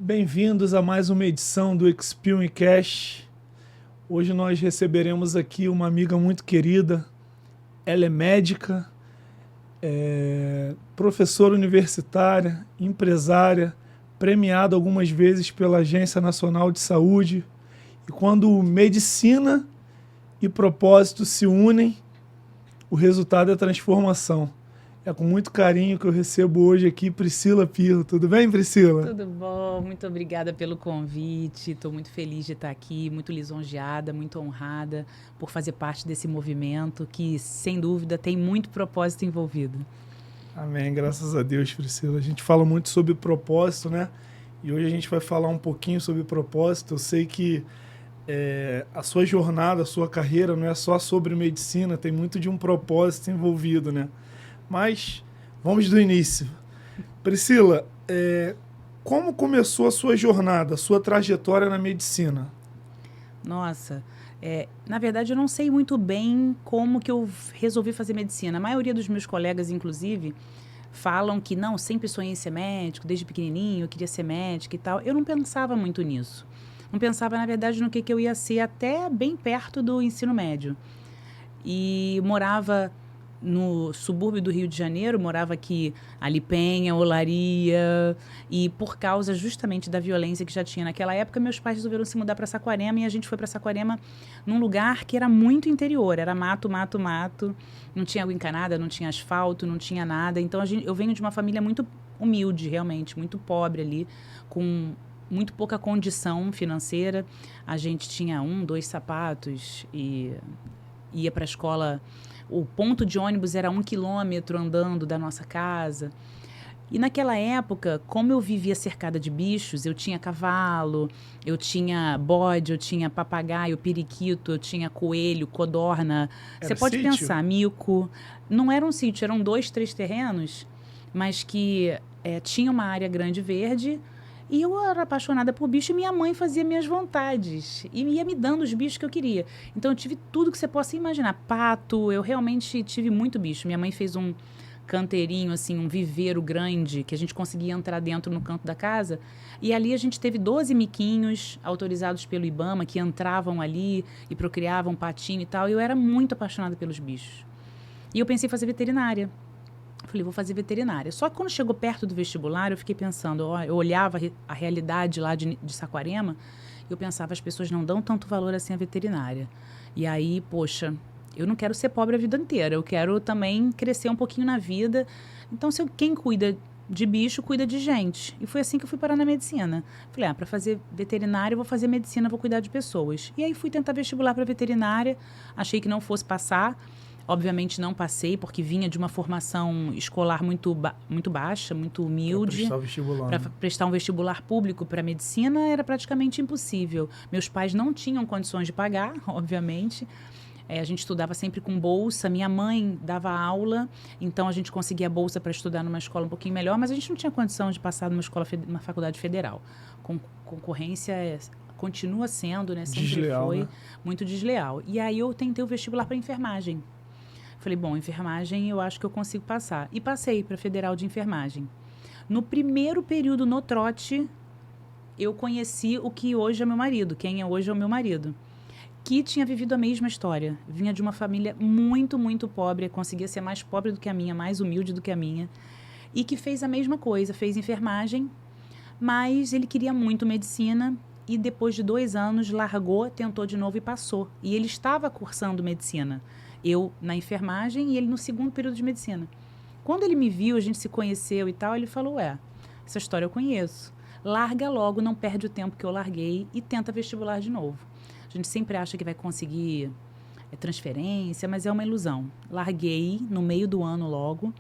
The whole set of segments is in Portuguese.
Bem-vindos a mais uma edição do Experience Cash. Hoje nós receberemos aqui uma amiga muito querida. Ela é médica, professora universitária, empresária, premiada algumas vezes pela Agência Nacional de Saúde. E quando medicina e propósito se unem, o resultado é transformação. É com muito carinho que eu recebo hoje aqui Priscila Pirro. Tudo bem, Priscila? Tudo bom, muito obrigada pelo convite. Estou muito feliz de estar aqui, muito lisonjeada, muito honrada por fazer parte desse movimento que, sem dúvida, tem muito propósito envolvido. Amém, graças a Deus, Priscila. A gente fala muito sobre propósito, né? E hoje a gente vai falar um pouquinho sobre propósito. Eu sei que a sua jornada, a sua carreira não é só sobre medicina, tem muito de um propósito envolvido, né? Mas vamos do início. Priscila, como começou a sua jornada, a sua trajetória na medicina? Nossa, na verdade eu não sei muito bem como que eu resolvi fazer medicina. A maioria dos meus colegas, inclusive, falam que não, sempre sonhei em ser médico, desde pequenininho eu queria ser médico e tal. Eu não pensava muito nisso. Não pensava, na verdade, no que eu ia ser até bem perto do ensino médio. E morava no subúrbio do Rio de Janeiro, morava aqui ali Penha, Olaria, e por causa justamente da violência que já tinha naquela época, meus pais resolveram se mudar para Saquarema e a gente foi para Saquarema num lugar que era muito interior, era mato, mato, mato, não tinha água encanada, não tinha asfalto, não tinha nada, então eu venho de uma família muito humilde, realmente, muito pobre ali, com muito pouca condição financeira, a gente tinha 2 sapatos e ia para a escola. O ponto de ônibus era 1 quilômetro andando da nossa casa. E naquela época, como eu vivia cercada de bichos, eu tinha cavalo, eu tinha bode, eu tinha papagaio, periquito, eu tinha coelho, codorna. Você pode sítio? pensar, mico. Não era um sítio, eram 2, 3 terrenos, mas que tinha uma área grande verde. E eu era apaixonada por bicho e minha mãe fazia minhas vontades. E ia me dando os bichos que eu queria. Então, eu tive tudo que você possa imaginar. Pato, eu realmente tive muito bicho. Minha mãe fez um canteirinho, assim, um viveiro grande, que a gente conseguia entrar dentro no canto da casa. E ali a gente teve 12 miquinhos autorizados pelo IBAMA, que entravam ali e procriavam patinho e tal. E eu era muito apaixonada pelos bichos. E eu pensei em fazer veterinária. Falei, vou fazer veterinária. Só que quando chegou perto do vestibular, eu fiquei pensando, eu olhava a realidade lá de Saquarema, eu pensava, as pessoas não dão tanto valor assim à veterinária. E aí, poxa, eu não quero ser pobre a vida inteira, eu quero também crescer um pouquinho na vida. Então, quem cuida de bicho, cuida de gente. E foi assim que eu fui parar na medicina. Falei, para fazer veterinária, eu vou fazer medicina, vou cuidar de pessoas. E aí fui tentar vestibular para veterinária, achei que não fosse passar. Obviamente não passei, porque vinha de uma formação escolar muito baixa, muito humilde. Para prestar o vestibular. Para prestar um vestibular público para medicina era praticamente impossível. Meus pais não tinham condições de pagar, obviamente. A gente estudava sempre com bolsa. Minha mãe dava aula, então a gente conseguia bolsa para estudar numa escola um pouquinho melhor, mas a gente não tinha condição de passar numa faculdade federal. Concorrência continua sendo, né? Sempre desleal, foi, né? muito desleal. E aí eu tentei o vestibular para enfermagem. Falei, bom, enfermagem eu acho que eu consigo passar. E passei para a Federal de Enfermagem. No primeiro período no trote, eu conheci o que hoje é meu marido, quem é hoje é o meu marido, que tinha vivido a mesma história. Vinha de uma família muito, muito pobre, conseguia ser mais pobre do que a minha, mais humilde do que a minha, e que fez a mesma coisa, fez enfermagem, mas ele queria muito medicina e depois de 2 anos largou, tentou de novo e passou. E ele estava cursando medicina. Eu na enfermagem e ele no segundo período de medicina. Quando ele me viu, a gente se conheceu e tal, ele falou, essa história eu conheço. Larga logo, não perde o tempo que eu larguei e tenta vestibular de novo. A gente sempre acha que vai conseguir transferência, mas é uma ilusão. Larguei no meio do ano logo.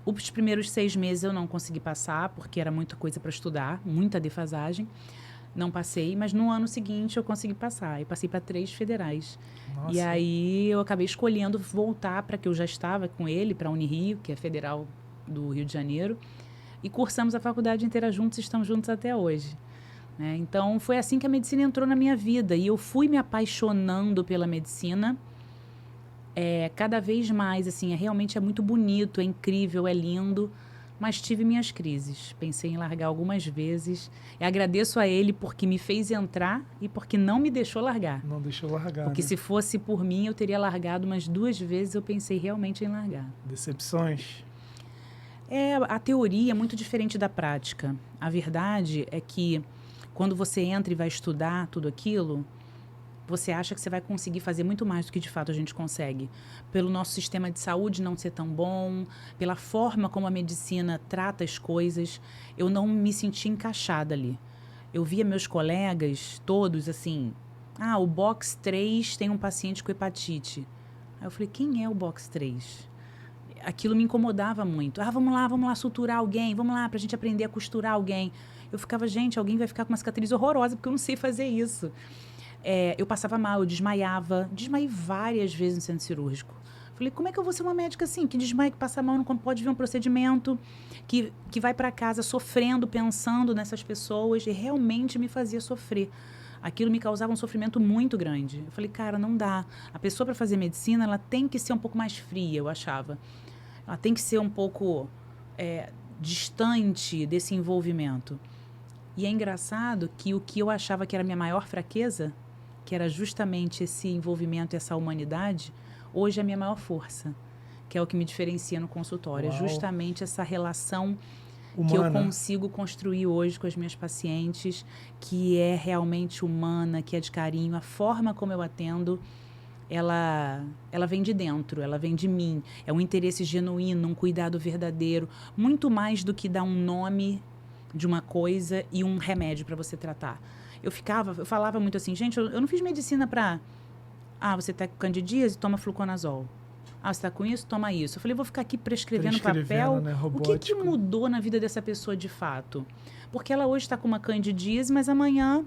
Os primeiros 6 meses eu não consegui passar, porque era muita coisa para estudar, muita defasagem. Não passei, mas no ano seguinte eu consegui passar. Eu passei para 3 federais. Nossa. E aí eu acabei escolhendo voltar para que eu já estava com ele, para a Unirio, que é federal do Rio de Janeiro. E cursamos a faculdade inteira juntos e estamos juntos até hoje. Então foi assim que a medicina entrou na minha vida. E eu fui me apaixonando pela medicina cada vez mais. Assim, realmente é muito bonito, é incrível, é lindo. mas tive minhas crises. Pensei em largar algumas vezes. E agradeço a ele porque me fez entrar e porque não me deixou largar. Não deixou largar, Porque né? se fosse por mim, eu teria largado umas 2 vezes. Eu pensei realmente em largar. Decepções? A teoria é muito diferente da prática. A verdade é que quando você entra e vai estudar tudo aquilo, você acha que você vai conseguir fazer muito mais do que de fato a gente consegue. Pelo nosso sistema de saúde não ser tão bom, pela forma como a medicina trata as coisas, eu não me senti encaixada ali. Eu via meus colegas todos assim, o box 3 tem um paciente com hepatite. Aí eu falei, quem é o box 3? Aquilo me incomodava muito. Vamos lá suturar alguém, vamos lá pra gente aprender a costurar alguém. Eu ficava, gente, alguém vai ficar com uma cicatriz horrorosa porque eu não sei fazer isso. Eu passava mal, eu desmaiava. Desmaiei várias vezes no centro cirúrgico. Falei, como é que eu vou ser uma médica assim? Que desmaia, que passa mal, não pode ver um procedimento, que vai para casa sofrendo, pensando nessas pessoas, e realmente me fazia sofrer. Aquilo me causava um sofrimento muito grande. Eu falei, cara, não dá. A pessoa, para fazer medicina, ela tem que ser um pouco mais fria, eu achava. Ela tem que ser um pouco distante desse envolvimento. E é engraçado que o que eu achava que era a minha maior fraqueza, que era justamente esse envolvimento, essa humanidade, hoje é a minha maior força, que é o que me diferencia no consultório. Uau. É justamente essa relação humana, que eu consigo construir hoje com as minhas pacientes, que é realmente humana, que é de carinho. A forma como eu atendo, ela vem de dentro, ela vem de mim. É um interesse genuíno, um cuidado verdadeiro, muito mais do que dar um nome de uma coisa e um remédio para você tratar. Eu falava muito assim, gente, eu não fiz medicina para... você está com candidíase, toma fluconazol. Você está com isso, toma isso. Eu falei, vou ficar aqui prescrevendo papel. Né, o que mudou na vida dessa pessoa de fato? Porque ela hoje está com uma candidíase, mas amanhã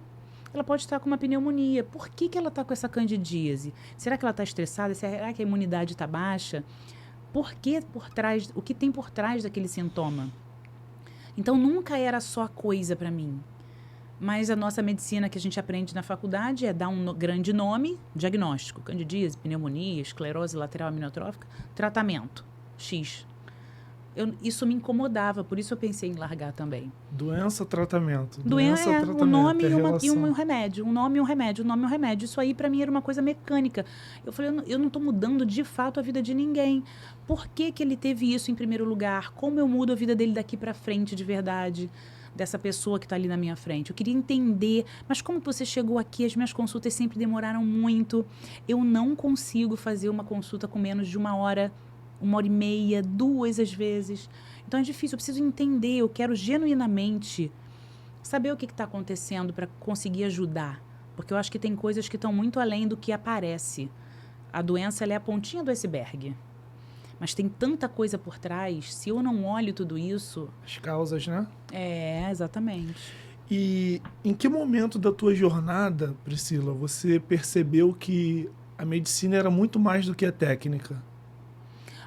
ela pode estar com uma pneumonia. Por que ela está com essa candidíase? Será que ela está estressada? Será que a imunidade está baixa? O que tem por trás daquele sintoma? Então, nunca era só coisa para mim. Mas a nossa medicina que a gente aprende na faculdade é dar um grande nome, diagnóstico, candidíase, pneumonia, esclerose lateral amiotrófica, tratamento, X. Isso me incomodava, por isso eu pensei em largar também. Doença, tratamento. Um nome e um remédio. Um nome e um remédio. Um nome e um remédio. Isso aí, para mim, era uma coisa mecânica. Eu falei, eu não estou mudando, de fato, a vida de ninguém. Por que ele teve isso em primeiro lugar? Como eu mudo a vida dele daqui para frente, de verdade? Dessa pessoa que está ali na minha frente. Eu queria entender, mas como você chegou aqui? As minhas consultas sempre demoraram muito. Eu não consigo fazer uma consulta com menos de 1 hora, 1h30, 2 às vezes. Então é difícil, eu preciso entender, eu quero genuinamente saber o que está acontecendo para conseguir ajudar. Porque eu acho que tem coisas que estão muito além do que aparece. A doença, ela é a pontinha do iceberg. Mas tem tanta coisa por trás, se eu não olho tudo isso... As causas, né? Exatamente. E em que momento da tua jornada, Priscila, você percebeu que a medicina era muito mais do que a técnica?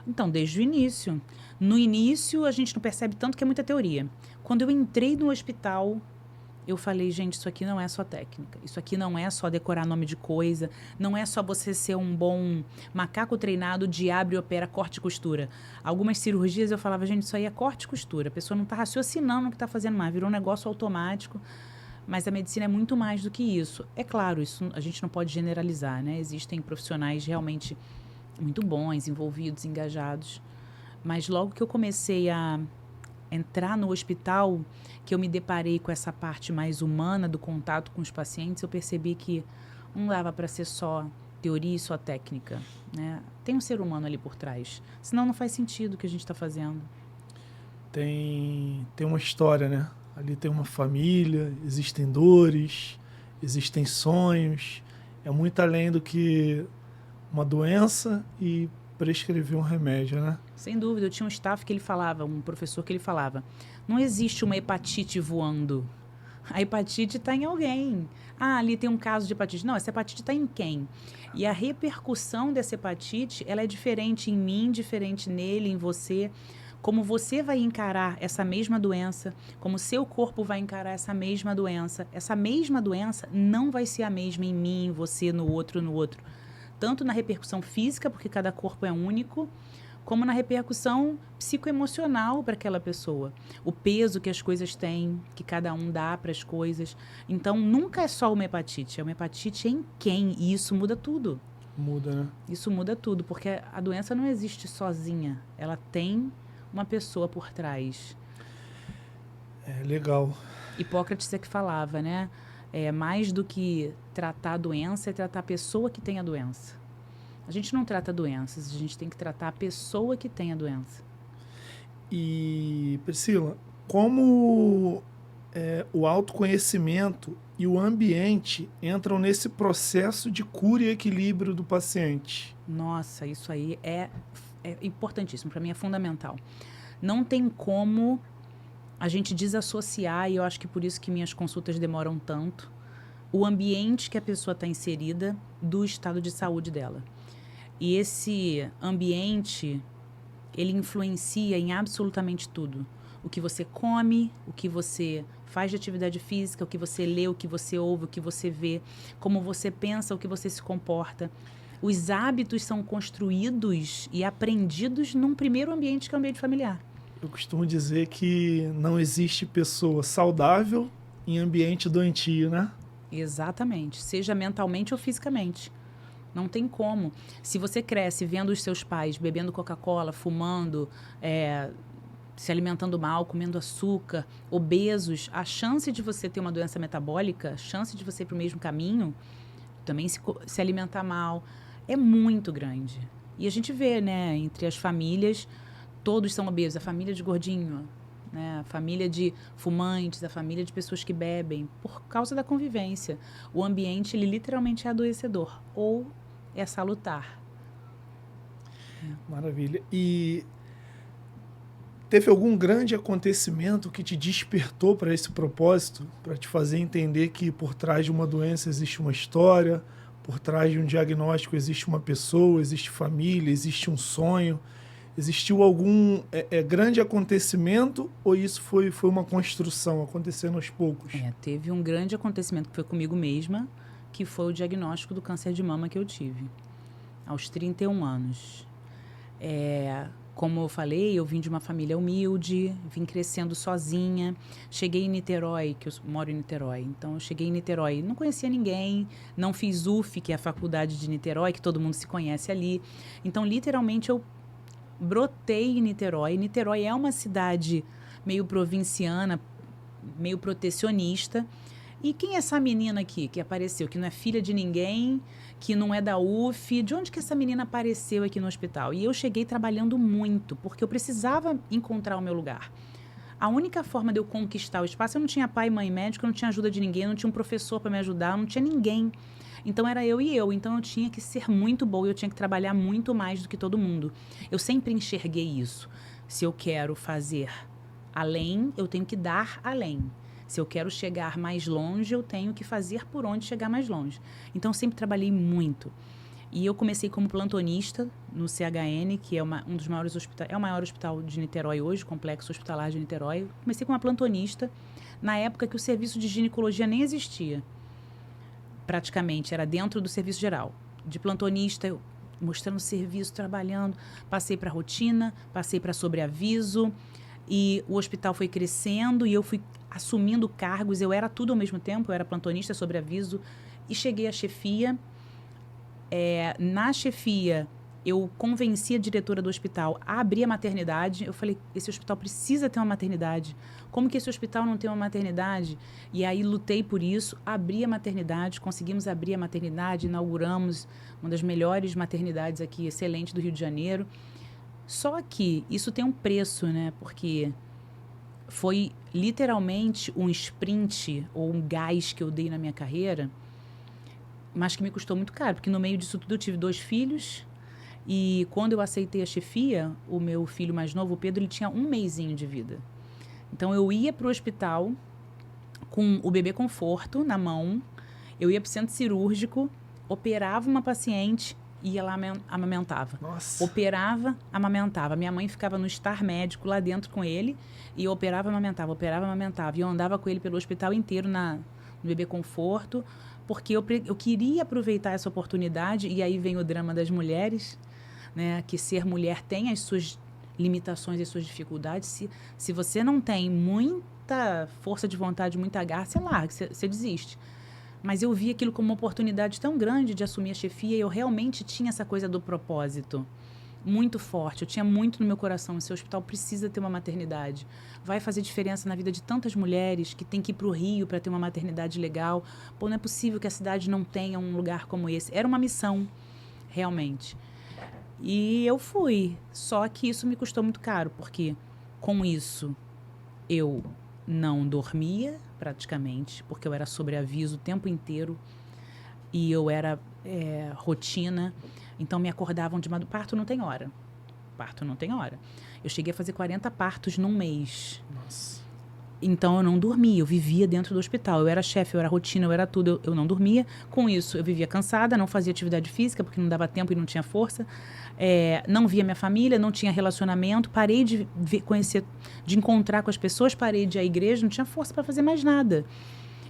Então, desde o início. No início, a gente não percebe tanto que é muita teoria. Quando eu entrei no hospital, eu falei, gente, isso aqui não é só técnica. Isso aqui não é só decorar nome de coisa. Não é só você ser um bom macaco treinado de abre, opera, corte e costura. Algumas cirurgias eu falava, gente, isso aí é corte e costura. A pessoa não está raciocinando no que está fazendo mais. Virou um negócio automático. Mas a medicina é muito mais do que isso. É claro, isso a gente não pode generalizar, né? Existem profissionais realmente muito bons, envolvidos, engajados. Mas logo que eu comecei a entrar no hospital, que eu me deparei com essa parte mais humana do contato com os pacientes, eu percebi que não dava para ser só teoria e só técnica, né? Tem um ser humano ali por trás. Senão não faz sentido o que a gente está fazendo. Tem uma história, né? Ali tem uma família, existem dores, existem sonhos. É muito além do que uma doença e prescrever um remédio, né? Sem dúvida. Eu tinha um staff que ele falava, um professor que ele falava, não existe uma hepatite voando. A hepatite está em alguém. Ali tem um caso de hepatite. Não, essa hepatite está em quem? E a repercussão dessa hepatite, ela é diferente em mim, diferente nele, em você. Como você vai encarar essa mesma doença, como seu corpo vai encarar essa mesma doença não vai ser a mesma em mim, em você, no outro. Tanto na repercussão física, porque cada corpo é único, como na repercussão psicoemocional para aquela pessoa. O peso que as coisas têm, que cada um dá para as coisas. Então, nunca é só uma hepatite. É uma hepatite em quem? E isso muda tudo. Muda, né? Isso muda tudo, porque a doença não existe sozinha. Ela tem uma pessoa por trás. É legal. Hipócrates é que falava, né? Mais do que tratar a doença, é tratar a pessoa que tem a doença. A gente não trata doenças, a gente tem que tratar a pessoa que tem a doença. E, Priscila, como o autoconhecimento e o ambiente entram nesse processo de cura e equilíbrio do paciente? Nossa, isso aí é importantíssimo, para mim é fundamental. Não tem como a gente desassociar, e eu acho que por isso que minhas consultas demoram tanto, o ambiente que a pessoa está inserida do estado de saúde dela. E esse ambiente, ele influencia em absolutamente tudo. O que você come, o que você faz de atividade física, o que você lê, o que você ouve, o que você vê, como você pensa, o que você se comporta. Os hábitos são construídos e aprendidos num primeiro ambiente, que é o ambiente familiar. Eu costumo dizer que não existe pessoa saudável em ambiente doentio, né? Exatamente, seja mentalmente ou fisicamente. Não tem como. Se você cresce vendo os seus pais bebendo Coca-Cola, fumando, se alimentando mal, comendo açúcar, obesos, a chance de você ter uma doença metabólica, a chance de você ir para o mesmo caminho, também se alimentar mal, é muito grande. E a gente vê, né, entre as famílias, todos são obesos. A família de gordinho, né, a família de fumantes, a família de pessoas que bebem, por causa da convivência. O ambiente, ele literalmente é adoecedor ou é salutar. Maravilha. E teve algum grande acontecimento que te despertou para esse propósito, para te fazer entender que por trás de uma doença existe uma história, por trás de um diagnóstico existe uma pessoa, existe família, existe um sonho? Existiu algum grande acontecimento ou isso foi uma construção acontecendo aos poucos? Teve um grande acontecimento que foi comigo mesma, que foi o diagnóstico do câncer de mama que eu tive, aos 31 anos. Como eu falei, eu vim de uma família humilde, vim crescendo sozinha. Cheguei em Niterói, que eu moro em Niterói. Então, eu cheguei em Niterói, não conhecia ninguém, não fiz UF, que é a faculdade de Niterói, que todo mundo se conhece ali. Então, literalmente, eu brotei em Niterói. Niterói é uma cidade meio provinciana, meio protecionista. E quem é essa menina aqui que apareceu, que não é filha de ninguém, que não é da UF? De onde que essa menina apareceu aqui no hospital? E eu cheguei trabalhando muito, porque eu precisava encontrar o meu lugar. A única forma de eu conquistar o espaço, eu não tinha pai, mãe, médico, eu não tinha ajuda de ninguém, eu não tinha um professor para me ajudar, eu não tinha ninguém. Então, era eu e eu. Então, eu tinha que ser muito boa, eu tinha que trabalhar muito mais do que todo mundo. Eu sempre enxerguei isso. Se eu quero fazer além, eu tenho que dar além. Se eu quero chegar mais longe, eu tenho que fazer por onde chegar mais longe. Então, eu sempre trabalhei muito. E eu comecei como plantonista no CHN, que é um dos maiores hospitais, é o maior hospital de Niterói hoje, complexo hospitalar de Niterói. Comecei como uma plantonista, na época que o serviço de ginecologia nem existia. Praticamente, era dentro do serviço geral. De plantonista, eu mostrando o serviço, trabalhando, passei para rotina, passei para sobreaviso, e o hospital foi crescendo e eu fui assumindo cargos, eu era tudo ao mesmo tempo, eu era plantonista, sobreaviso, e cheguei à chefia. Na chefia, eu convenci a diretora do hospital a abrir a maternidade. Eu falei, esse hospital precisa ter uma maternidade. Como que esse hospital não tem uma maternidade? E aí lutei por isso, abri a maternidade, conseguimos abrir a maternidade, inauguramos uma das melhores maternidades aqui, excelente, do Rio de Janeiro. Só que isso tem um preço, né? Porque foi literalmente um sprint ou um gás que eu dei na minha carreira, mas que me custou muito caro, porque no meio disso tudo eu tive 2 filhos. E quando eu aceitei a chefia, o meu filho mais novo, o Pedro, ele tinha 1 mesinho de vida. Então, eu ia para o hospital com o bebê conforto na mão, eu ia para o centro cirúrgico, operava uma paciente e ia lá amamentava. Nossa. Operava, amamentava. Minha mãe ficava no estar médico lá dentro com ele e eu operava, amamentava. E eu andava com ele pelo hospital inteiro no bebê conforto, porque eu queria aproveitar essa oportunidade, e aí vem o drama das mulheres, né? Que ser mulher tem as suas limitações e as suas dificuldades. Se você não tem muita força de vontade, muita garra, você larga, você desiste. Mas eu vi aquilo como uma oportunidade tão grande de assumir a chefia e eu realmente tinha essa coisa do propósito muito forte. Eu tinha muito no meu coração. Esse hospital precisa ter uma maternidade. Vai fazer diferença na vida de tantas mulheres que têm que ir para o Rio para ter uma maternidade legal. Pô, não é possível que a cidade não tenha um lugar como esse. Era uma missão, realmente. E eu fui. Só que isso me custou muito caro, porque com isso eu não dormia praticamente, porque eu era sobreaviso o tempo inteiro e eu era rotina. Então, me acordavam de madrugada. Parto não tem hora. Parto não tem hora. Eu cheguei a fazer 40 partos num mês. Nossa. Então, eu não dormia. Eu vivia dentro do hospital. Eu era chefe, eu era rotina, eu era tudo. Eu não dormia. Com isso, eu vivia cansada, não fazia atividade física, porque não dava tempo e não tinha força. Não via minha família, não tinha relacionamento. Parei de conhecer, de encontrar com as pessoas. Parei de ir à igreja, não tinha força para fazer mais nada.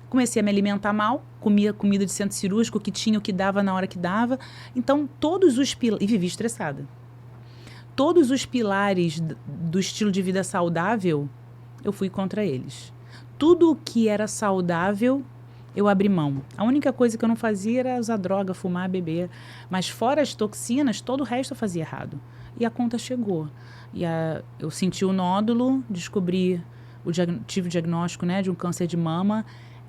Comecei a me alimentar mal, comia comida de centro cirúrgico, que tinha o que dava na hora que dava. Então, todos os pilares... E vivi estressada. Todos os pilares do estilo de vida saudável, eu fui contra eles. Tudo o que era saudável, eu abri mão. A única coisa que eu não fazia era usar droga, fumar, beber. Mas fora as toxinas, todo o resto eu fazia errado. E a conta chegou. Eu senti o nódulo, tive o diagnóstico, né, de um câncer de mama.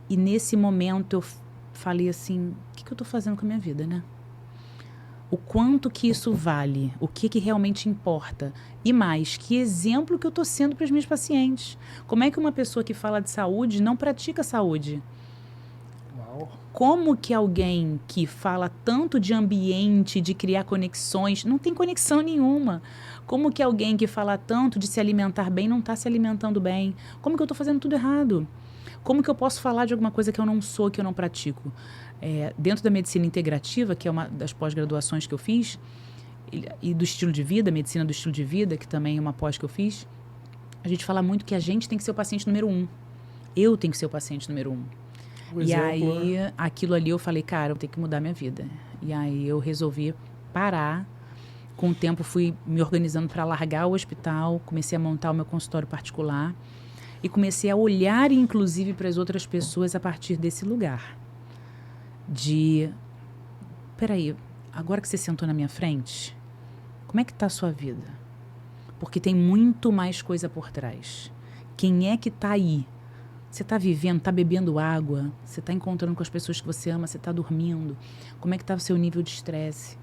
E nesse momento eu falei assim, o que eu estou fazendo com a minha vida, né? O quanto que isso vale? O que realmente importa? E mais, que exemplo que eu estou sendo para os meus pacientes? Como é que uma pessoa que fala de saúde não pratica saúde? Uau. Como que alguém que fala tanto de ambiente, de criar conexões, não tem conexão nenhuma? Como que alguém que fala tanto de se alimentar bem não está se alimentando bem? Como que eu estou fazendo tudo errado? Como que eu posso falar de alguma coisa que eu não sou, que eu não pratico? Dentro da medicina integrativa, que é uma das pós-graduações que eu fiz, e do estilo de vida, medicina do estilo de vida, que também é uma pós que eu fiz, a gente fala muito que a gente tem que ser o paciente número 1. Eu tenho que ser o paciente número 1. E aí, aquilo ali eu falei, cara, eu tenho que mudar minha vida. E aí eu resolvi parar. Com o tempo fui me organizando para largar o hospital, comecei a montar o meu consultório particular. E comecei a olhar, inclusive, para as outras pessoas a partir desse lugar. Peraí, agora que você sentou na minha frente, como é que está a sua vida? Porque tem muito mais coisa por trás. Quem é que está aí? Você está vivendo, está bebendo água? Você está encontrando com as pessoas que você ama? Você está dormindo? Como é que está o seu nível de estresse?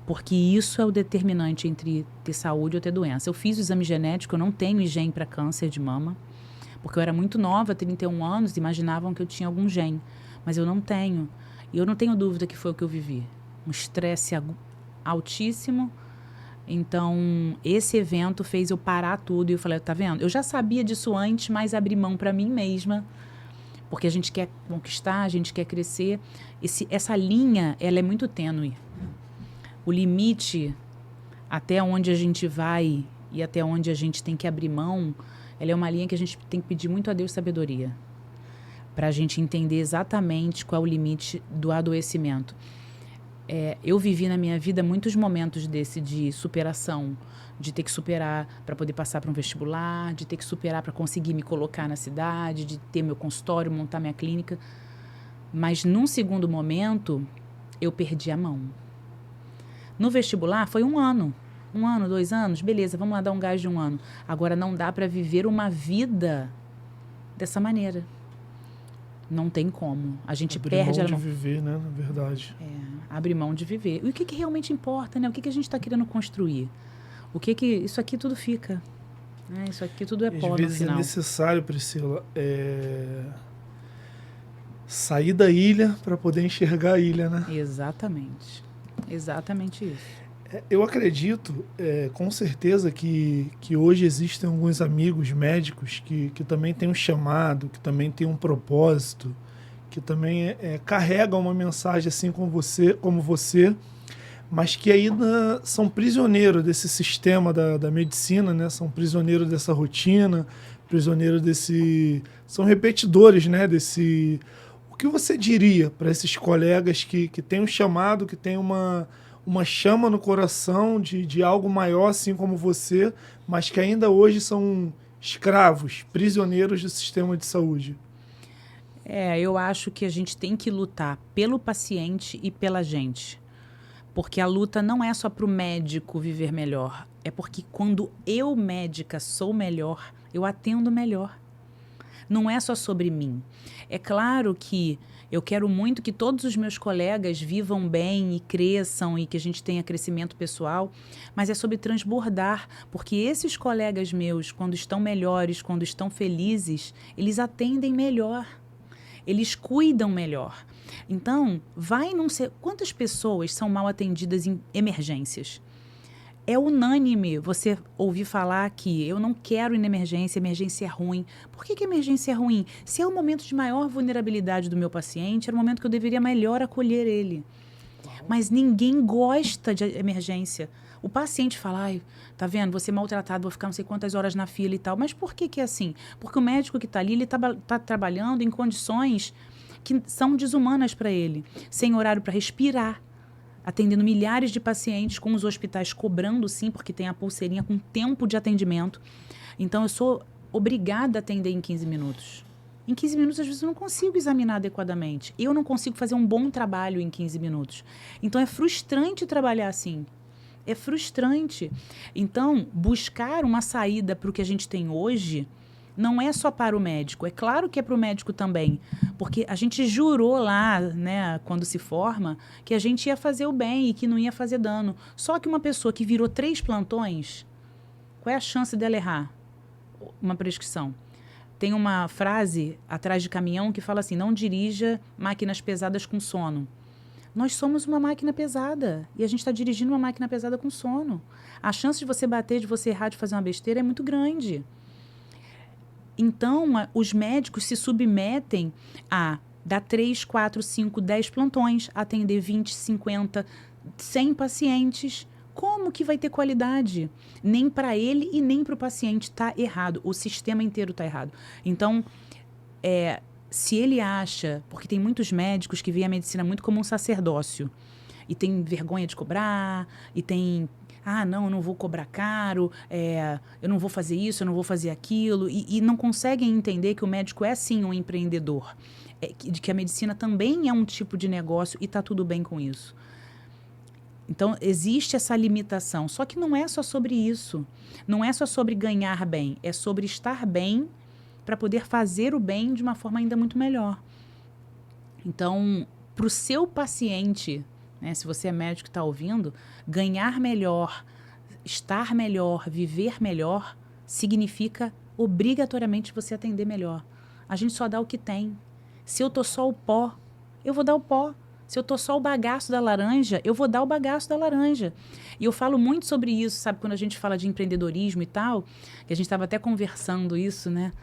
Porque isso é o determinante entre ter saúde ou ter doença. Eu fiz o exame genético, eu não tenho gene para câncer de mama. Porque eu era muito nova, 31 anos, imaginavam que eu tinha algum gene. Mas eu não tenho. E eu não tenho dúvida que foi o que eu vivi. Um estresse altíssimo. Então, esse evento fez eu parar tudo. E eu falei, tá vendo? Eu já sabia disso antes, mas abri mão para mim mesma. Porque a gente quer conquistar, a gente quer crescer. Essa linha, ela é muito tênue. O limite até onde a gente vai e até onde a gente tem que abrir mão... Ela é uma linha que a gente tem que pedir muito a Deus sabedoria para a gente entender exatamente qual é o limite do adoecimento. Eu vivi na minha vida muitos momentos de superação, de ter que superar para poder passar para um vestibular, de ter que superar para conseguir me colocar na cidade, de ter meu consultório, montar minha clínica. Mas num segundo momento, eu perdi a mão. No vestibular foi 1 ano. 1 ano, 2 anos, beleza, vamos lá dar um gás de 1 ano. Agora não dá para viver uma vida dessa maneira. Não tem como. A gente perde a mão de viver, né, na verdade. Abre mão de viver. E o que realmente importa, né? O que a gente está querendo construir? Isso aqui tudo fica. Né? Isso aqui tudo é pó no final. Às vezes é necessário, Priscila, sair da ilha para poder enxergar a ilha, né? Exatamente. Exatamente isso. Eu acredito, com certeza, que hoje existem alguns amigos médicos que também têm um chamado, que também têm um propósito, que também carregam uma mensagem assim como você, mas que ainda são prisioneiros desse sistema da medicina, né? São prisioneiros dessa rotina, prisioneiros são repetidores, né? O que você diria para esses colegas que têm um chamado, que têm uma uma chama no coração de algo maior, assim como você, mas que ainda hoje são escravos, prisioneiros do sistema de saúde. Eu acho que a gente tem que lutar pelo paciente e pela gente. Porque a luta não é só para o médico viver melhor. É porque quando eu, médica, sou melhor, eu atendo melhor. Não é só sobre mim. É claro que eu quero muito que todos os meus colegas vivam bem e cresçam e que a gente tenha crescimento pessoal, mas é sobre transbordar, porque esses colegas meus, quando estão melhores, quando estão felizes, eles atendem melhor. Eles cuidam melhor. Então, vai não ser... Quantas pessoas são mal atendidas em emergências? É unânime você ouvir falar que eu não quero ir na emergência, emergência é ruim. Por que emergência é ruim? Se é o momento de maior vulnerabilidade do meu paciente, era o momento que eu deveria melhor acolher ele. Mas ninguém gosta de emergência. O paciente fala, ai, tá vendo, vou ser maltratado, vou ficar não sei quantas horas na fila e tal. Mas por que é assim? Porque o médico que está ali, ele tá trabalhando em condições que são desumanas para ele. Sem horário para respirar, atendendo milhares de pacientes, com os hospitais cobrando sim, porque tem a pulseirinha com tempo de atendimento. Então, eu sou obrigada a atender em 15 minutos. Em 15 minutos, às vezes, eu não consigo examinar adequadamente. Eu não consigo fazer um bom trabalho em 15 minutos. Então, é frustrante trabalhar assim. É frustrante. Então, buscar uma saída para o que a gente tem hoje não é só para o médico. É claro que é para o médico também. Porque a gente jurou lá, né, quando se forma, que a gente ia fazer o bem e que não ia fazer dano. Só que uma pessoa que virou 3 plantões, qual é a chance dela errar uma prescrição? Tem uma frase atrás de caminhão que fala assim, não dirija máquinas pesadas com sono. Nós somos uma máquina pesada e a gente está dirigindo uma máquina pesada com sono. A chance de você bater, de você errar, de fazer uma besteira é muito grande. Então, os médicos se submetem a dar 3, 4, 5, 10 plantões, atender 20, 50, 100 pacientes. Como que vai ter qualidade? Nem para ele e nem para o paciente. Está errado. O sistema inteiro está errado. Então, se ele acha... Porque tem muitos médicos que veem a medicina muito como um sacerdócio. E tem vergonha de cobrar, e tem... não, eu não vou cobrar caro, eu não vou fazer isso, eu não vou fazer aquilo. E não conseguem entender que o médico é, sim, um empreendedor. De que a medicina também é um tipo de negócio e está tudo bem com isso. Então, existe essa limitação. Só que não é só sobre isso. Não é só sobre ganhar bem. É sobre estar bem para poder fazer o bem de uma forma ainda muito melhor. Então, para o seu paciente... se você é médico e está ouvindo, ganhar melhor, estar melhor, viver melhor, significa obrigatoriamente você atender melhor. A gente só dá o que tem. Se eu tô só o pó, eu vou dar o pó. Se eu tô só o bagaço da laranja, eu vou dar o bagaço da laranja. E eu falo muito sobre isso, sabe? Quando a gente fala de empreendedorismo e tal, que a gente estava até conversando isso, né?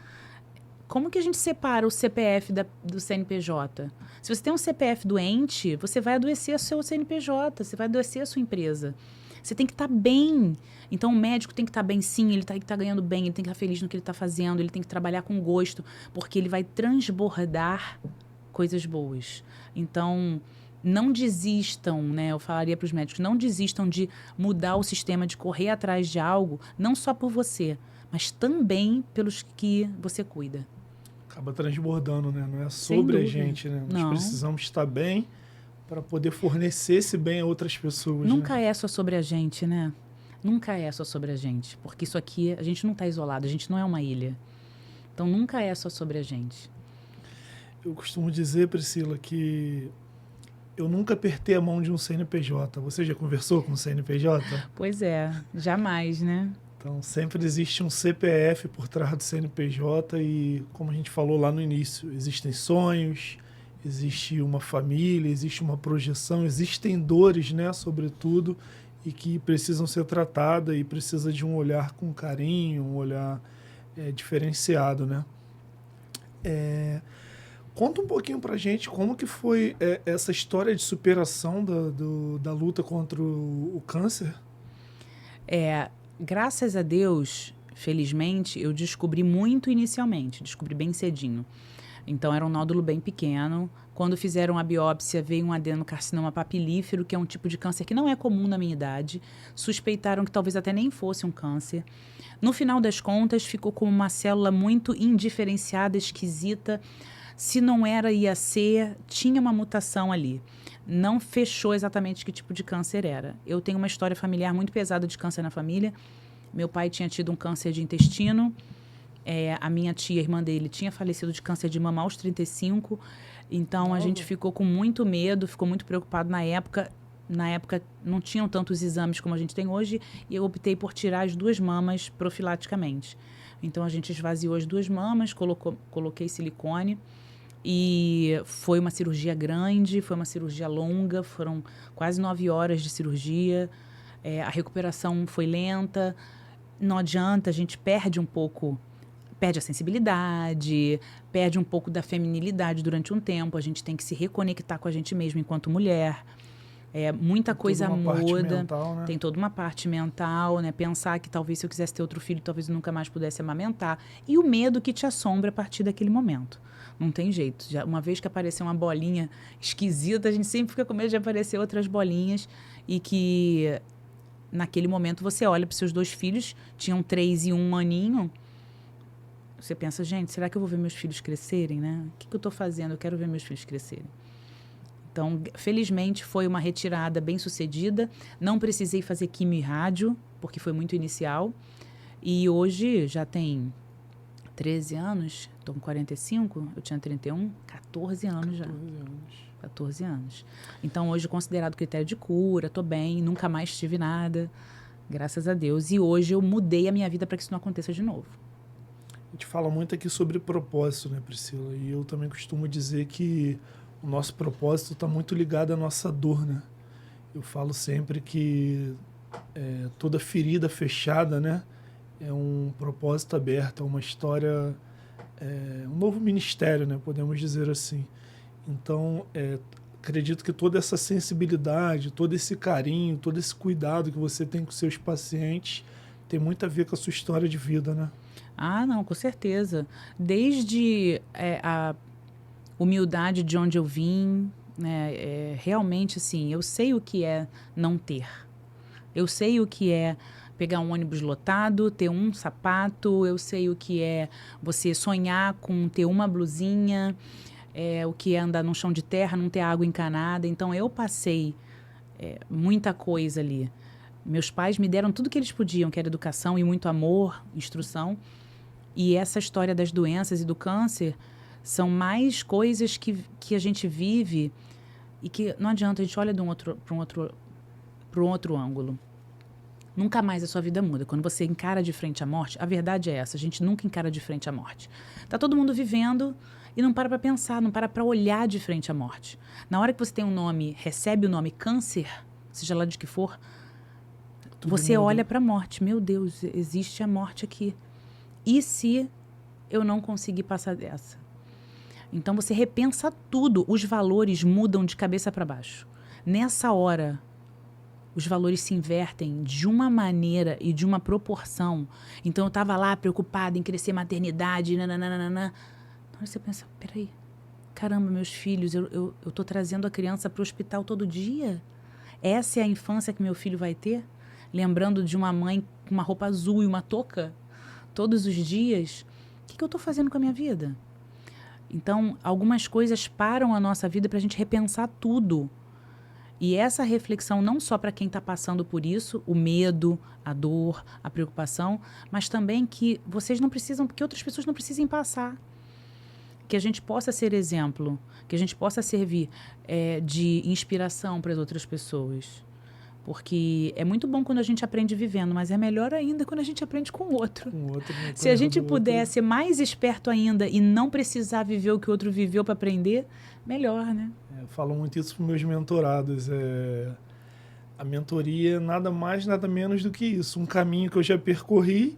Como que a gente separa o CPF do CNPJ? Se você tem um CPF doente, você vai adoecer o seu CNPJ, você vai adoecer a sua empresa. Você tem que estar bem. Então, o médico tem que estar bem, sim, ele tem que estar ganhando bem, ele tem que estar feliz no que ele está fazendo, ele tem que trabalhar com gosto, porque ele vai transbordar coisas boas. Então, não desistam, né? Eu falaria para os médicos, não desistam de mudar o sistema, de correr atrás de algo, não só por você, mas também pelos que você cuida. Acaba transbordando, né? Não é sobre a gente, né? Nós precisamos estar bem para poder fornecer esse bem a outras pessoas. Nunca né? é só sobre a gente, né? Nunca é só sobre a gente. Porque isso aqui, a gente não está isolado, a gente não é uma ilha. Então, nunca é só sobre a gente. Eu costumo dizer, Priscila, que eu nunca apertei a mão de um CNPJ. Você já conversou com um CNPJ? Pois é, jamais, né? Então, sempre existe um CPF por trás do CNPJ e, como a gente falou lá no início, existem sonhos, existe uma família, existe uma projeção, existem dores, né, sobretudo, e que precisam ser tratadas e precisa de um olhar com carinho, um olhar diferenciado, né? Conta um pouquinho pra gente como que foi essa história de superação da luta contra o câncer. Graças a Deus, felizmente, eu descobri muito inicialmente, descobri bem cedinho. Então, era um nódulo bem pequeno. Quando fizeram a biópsia, veio um adenocarcinoma papilífero, que é um tipo de câncer que não é comum na minha idade. Suspeitaram que talvez até nem fosse um câncer. No final das contas, ficou como uma célula muito indiferenciada, esquisita. Se não era, ia ser, tinha uma mutação ali. Não fechou exatamente que tipo de câncer era. Eu tenho uma história familiar muito pesada de câncer na família. Meu pai tinha tido um câncer de intestino. A minha tia, irmã dele, tinha falecido de câncer de mama aos 35. Então, a gente ficou com muito medo, ficou muito preocupado na época. Na época, não tinham tantos exames como a gente tem hoje. E eu optei por tirar as 2 mamas profilaticamente. Então, a gente esvaziou as 2 mamas, coloquei silicone. E foi uma cirurgia grande, foi uma cirurgia longa. Foram quase 9 horas de cirurgia. A recuperação foi lenta. Não adianta, a gente perde um pouco... Perde a sensibilidade, perde um pouco da feminilidade durante um tempo. A gente tem que se reconectar com a gente mesma enquanto mulher. Muita coisa muda. Mental, né? Tem toda uma parte mental, né? Pensar que talvez se eu quisesse ter outro filho, talvez eu nunca mais pudesse amamentar. E o medo que te assombra a partir daquele momento. Não tem jeito. Já, uma vez que apareceu uma bolinha esquisita, a gente sempre fica com medo de aparecer outras bolinhas. E que, naquele momento, você olha para seus 2 filhos, tinham 3 e 1 aninho. Você pensa, gente, será que eu vou ver meus filhos crescerem, né? O que eu estou fazendo? Eu quero ver meus filhos crescerem. Então, felizmente, foi uma retirada bem sucedida. Não precisei fazer quimio e rádio, porque foi muito inicial. E hoje já tem 13 anos, estou com 45, eu tinha 31, 14 anos já. 14 anos. Então, hoje, considerado critério de cura, estou bem, nunca mais tive nada, graças a Deus. E hoje eu mudei a minha vida para que isso não aconteça de novo. A gente fala muito aqui sobre propósito, né, Priscila? E eu também costumo dizer que o nosso propósito está muito ligado à nossa dor, né? Eu falo sempre que toda ferida fechada, né, é um propósito aberto, é uma história, um novo ministério, né, podemos dizer assim. Então, acredito que toda essa sensibilidade, todo esse carinho, todo esse cuidado que você tem com seus pacientes tem muito a ver com a sua história de vida, né? Ah, não, com certeza. Desde a humildade de onde eu vim, né, realmente, assim, eu sei o que é não ter. Eu sei o que é pegar um ônibus lotado, ter um sapato, eu sei o que é você sonhar com ter uma blusinha, o que é andar num chão de terra, não ter água encanada. Então, eu passei muita coisa ali. Meus pais me deram tudo que eles podiam, que era educação e muito amor, instrução. E essa história das doenças e do câncer são mais coisas que a gente vive e que não adianta, a gente olha para um outro ângulo. Nunca mais a sua vida muda. Quando você encara de frente a morte, a verdade é essa, a gente nunca encara de frente a morte. Tá todo mundo vivendo e não para pensar, não para olhar de frente à morte. Na hora que você tem um nome, recebe o nome câncer, seja lá de que for, você olha para a morte. Meu Deus, existe a morte aqui. E se eu não conseguir passar dessa? Então, você repensa tudo. Os valores mudam de cabeça para baixo. Nessa hora, os valores se invertem de uma maneira e de uma proporção. Então, eu estava lá preocupada em crescer maternidade, nananana. Então, você pensa, peraí, caramba, meus filhos, eu estou trazendo a criança para o hospital todo dia? Essa é a infância que meu filho vai ter? Lembrando de uma mãe com uma roupa azul e uma touca todos os dias, o que eu estou fazendo com a minha vida? Então, algumas coisas param a nossa vida para a gente repensar tudo. E essa reflexão não só para quem está passando por isso, o medo, a dor, a preocupação, mas também que vocês não precisam, que outras pessoas não precisem passar. Que a gente possa ser exemplo, que a gente possa servir de inspiração para as outras pessoas. Porque é muito bom quando a gente aprende vivendo, mas é melhor ainda quando a gente aprende com o outro. Se a gente puder ser mais esperto ainda e não precisar viver o que o outro viveu para aprender, melhor, né? Eu falo muito isso para os meus mentorados. A mentoria é nada mais, nada menos do que isso. Um caminho que eu já percorri,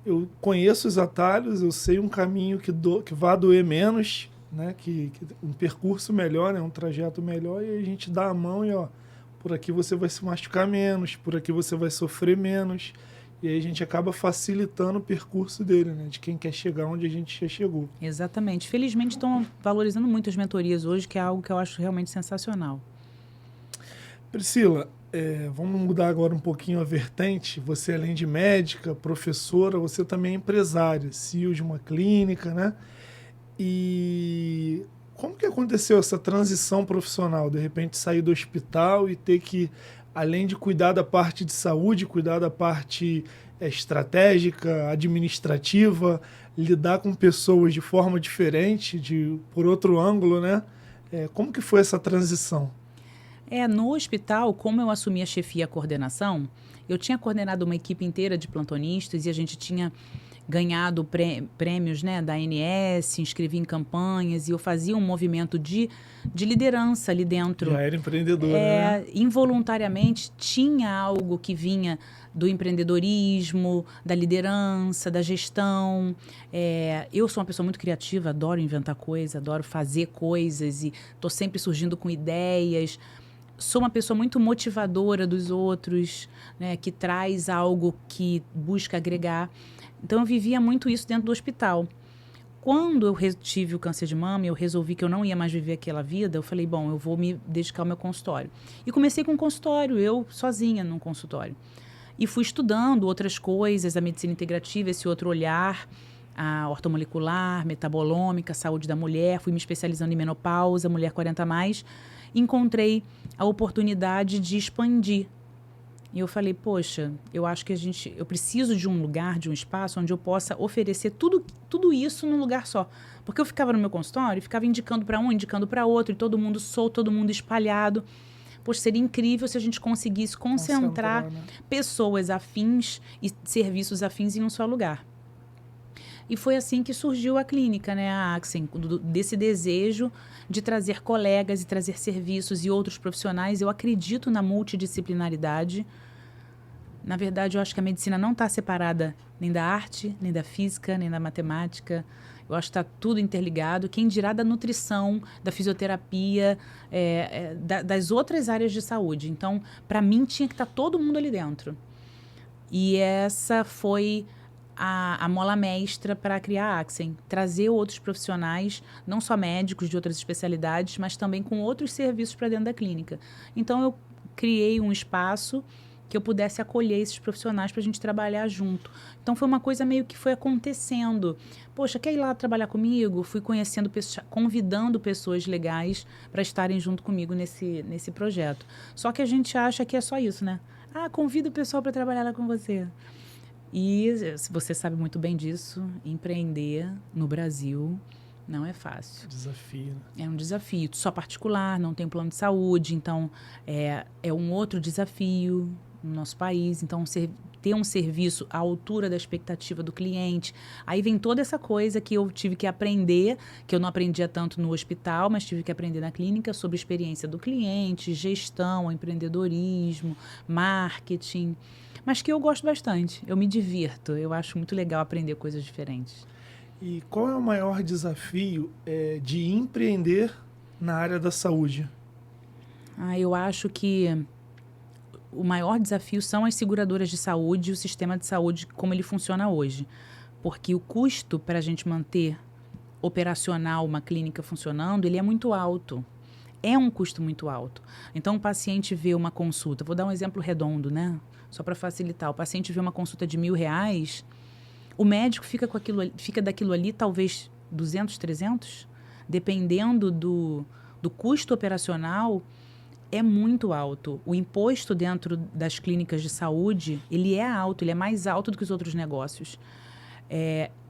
eu conheço os atalhos, eu sei um caminho que vai doer menos, né? Que um percurso melhor, né? Um trajeto melhor, e a gente dá a mão e, ó, por aqui você vai se machucar menos, por aqui você vai sofrer menos. E aí a gente acaba facilitando o percurso dele, né? De quem quer chegar onde a gente já chegou. Exatamente. Felizmente estão valorizando muito as mentorias hoje, que é algo que eu acho realmente sensacional. Priscila, vamos mudar agora um pouquinho a vertente. Você, além de médica, professora, você também é empresária, CEO de uma clínica, né? E como que aconteceu essa transição profissional? De repente sair do hospital e ter que, além de cuidar da parte de saúde, cuidar da parte estratégica, administrativa, lidar com pessoas de forma diferente, por outro ângulo, né? Como que foi essa transição? No hospital, como eu assumi a chefia e a coordenação, eu tinha coordenado uma equipe inteira de plantonistas e a gente tinha ganhado prêmios, né, da ANS, inscrevi em campanhas e eu fazia um movimento de liderança ali dentro. Já era empreendedora, né? Involuntariamente tinha algo que vinha do empreendedorismo, da liderança, da gestão. Eu sou uma pessoa muito criativa, adoro inventar coisas, adoro fazer coisas e estou sempre surgindo com ideias. Sou uma pessoa muito motivadora dos outros, né, que traz algo que busca agregar. Então, eu vivia muito isso dentro do hospital. Quando eu tive o câncer de mama, eu resolvi que eu não ia mais viver aquela vida, eu falei, bom, eu vou me dedicar ao meu consultório. E comecei com um consultório, eu sozinha num consultório. E fui estudando outras coisas, a medicina integrativa, esse outro olhar, a ortomolecular, metabolômica, saúde da mulher, fui me especializando em menopausa, mulher 40+, encontrei a oportunidade de expandir. E eu falei, poxa, eu acho que eu preciso de um lugar, de um espaço onde eu possa oferecer tudo isso num lugar só. Porque eu ficava no meu consultório e ficava indicando para um, indicando para outro, e todo mundo solto, todo mundo espalhado. Poxa, seria incrível se a gente conseguisse concentrar né? pessoas afins e serviços afins em um só lugar. E foi assim que surgiu a clínica, né, a Axen, desse desejo de trazer colegas e trazer serviços e outros profissionais. Eu acredito na multidisciplinaridade. Na verdade, eu acho que a medicina não está separada nem da arte, nem da física, nem da matemática. Eu acho que está tudo interligado. Quem dirá da nutrição, da fisioterapia, das outras áreas de saúde. Então, para mim, tinha que estar todo mundo ali dentro. E essa foi a mola mestra para criar a Axen. Trazer outros profissionais, não só médicos de outras especialidades, mas também com outros serviços para dentro da clínica. Então, eu criei um espaço que eu pudesse acolher esses profissionais para a gente trabalhar junto. Então, foi uma coisa meio que foi acontecendo. Poxa, quer ir lá trabalhar comigo? Fui conhecendo, convidando pessoas legais para estarem junto comigo nesse projeto. Só que a gente acha que é só isso, né? Convida o pessoal para trabalhar lá com você. E você sabe muito bem disso, empreender no Brasil não é fácil. Desafio. É um desafio. Só particular, não tem plano de saúde, então é um outro desafio no nosso país. Então, ter um serviço à altura da expectativa do cliente. Aí vem toda essa coisa que eu tive que aprender, que eu não aprendia tanto no hospital, mas tive que aprender na clínica, sobre experiência do cliente, gestão, empreendedorismo, marketing. Mas que eu gosto bastante, eu me divirto, eu acho muito legal aprender coisas diferentes. E qual é o maior desafio de empreender na área da saúde? Eu acho que o maior desafio são as seguradoras de saúde e o sistema de saúde como ele funciona hoje. Porque o custo para a gente manter operacional uma clínica funcionando, ele é muito alto. É um custo muito alto. Então, o paciente vê uma consulta, vou dar um exemplo redondo, né? Só para facilitar. O paciente vê uma consulta de R$1.000, o médico fica daquilo ali talvez 200, 300, dependendo do custo operacional, é muito alto. O imposto dentro das clínicas de saúde, ele é alto, ele é mais alto do que os outros negócios.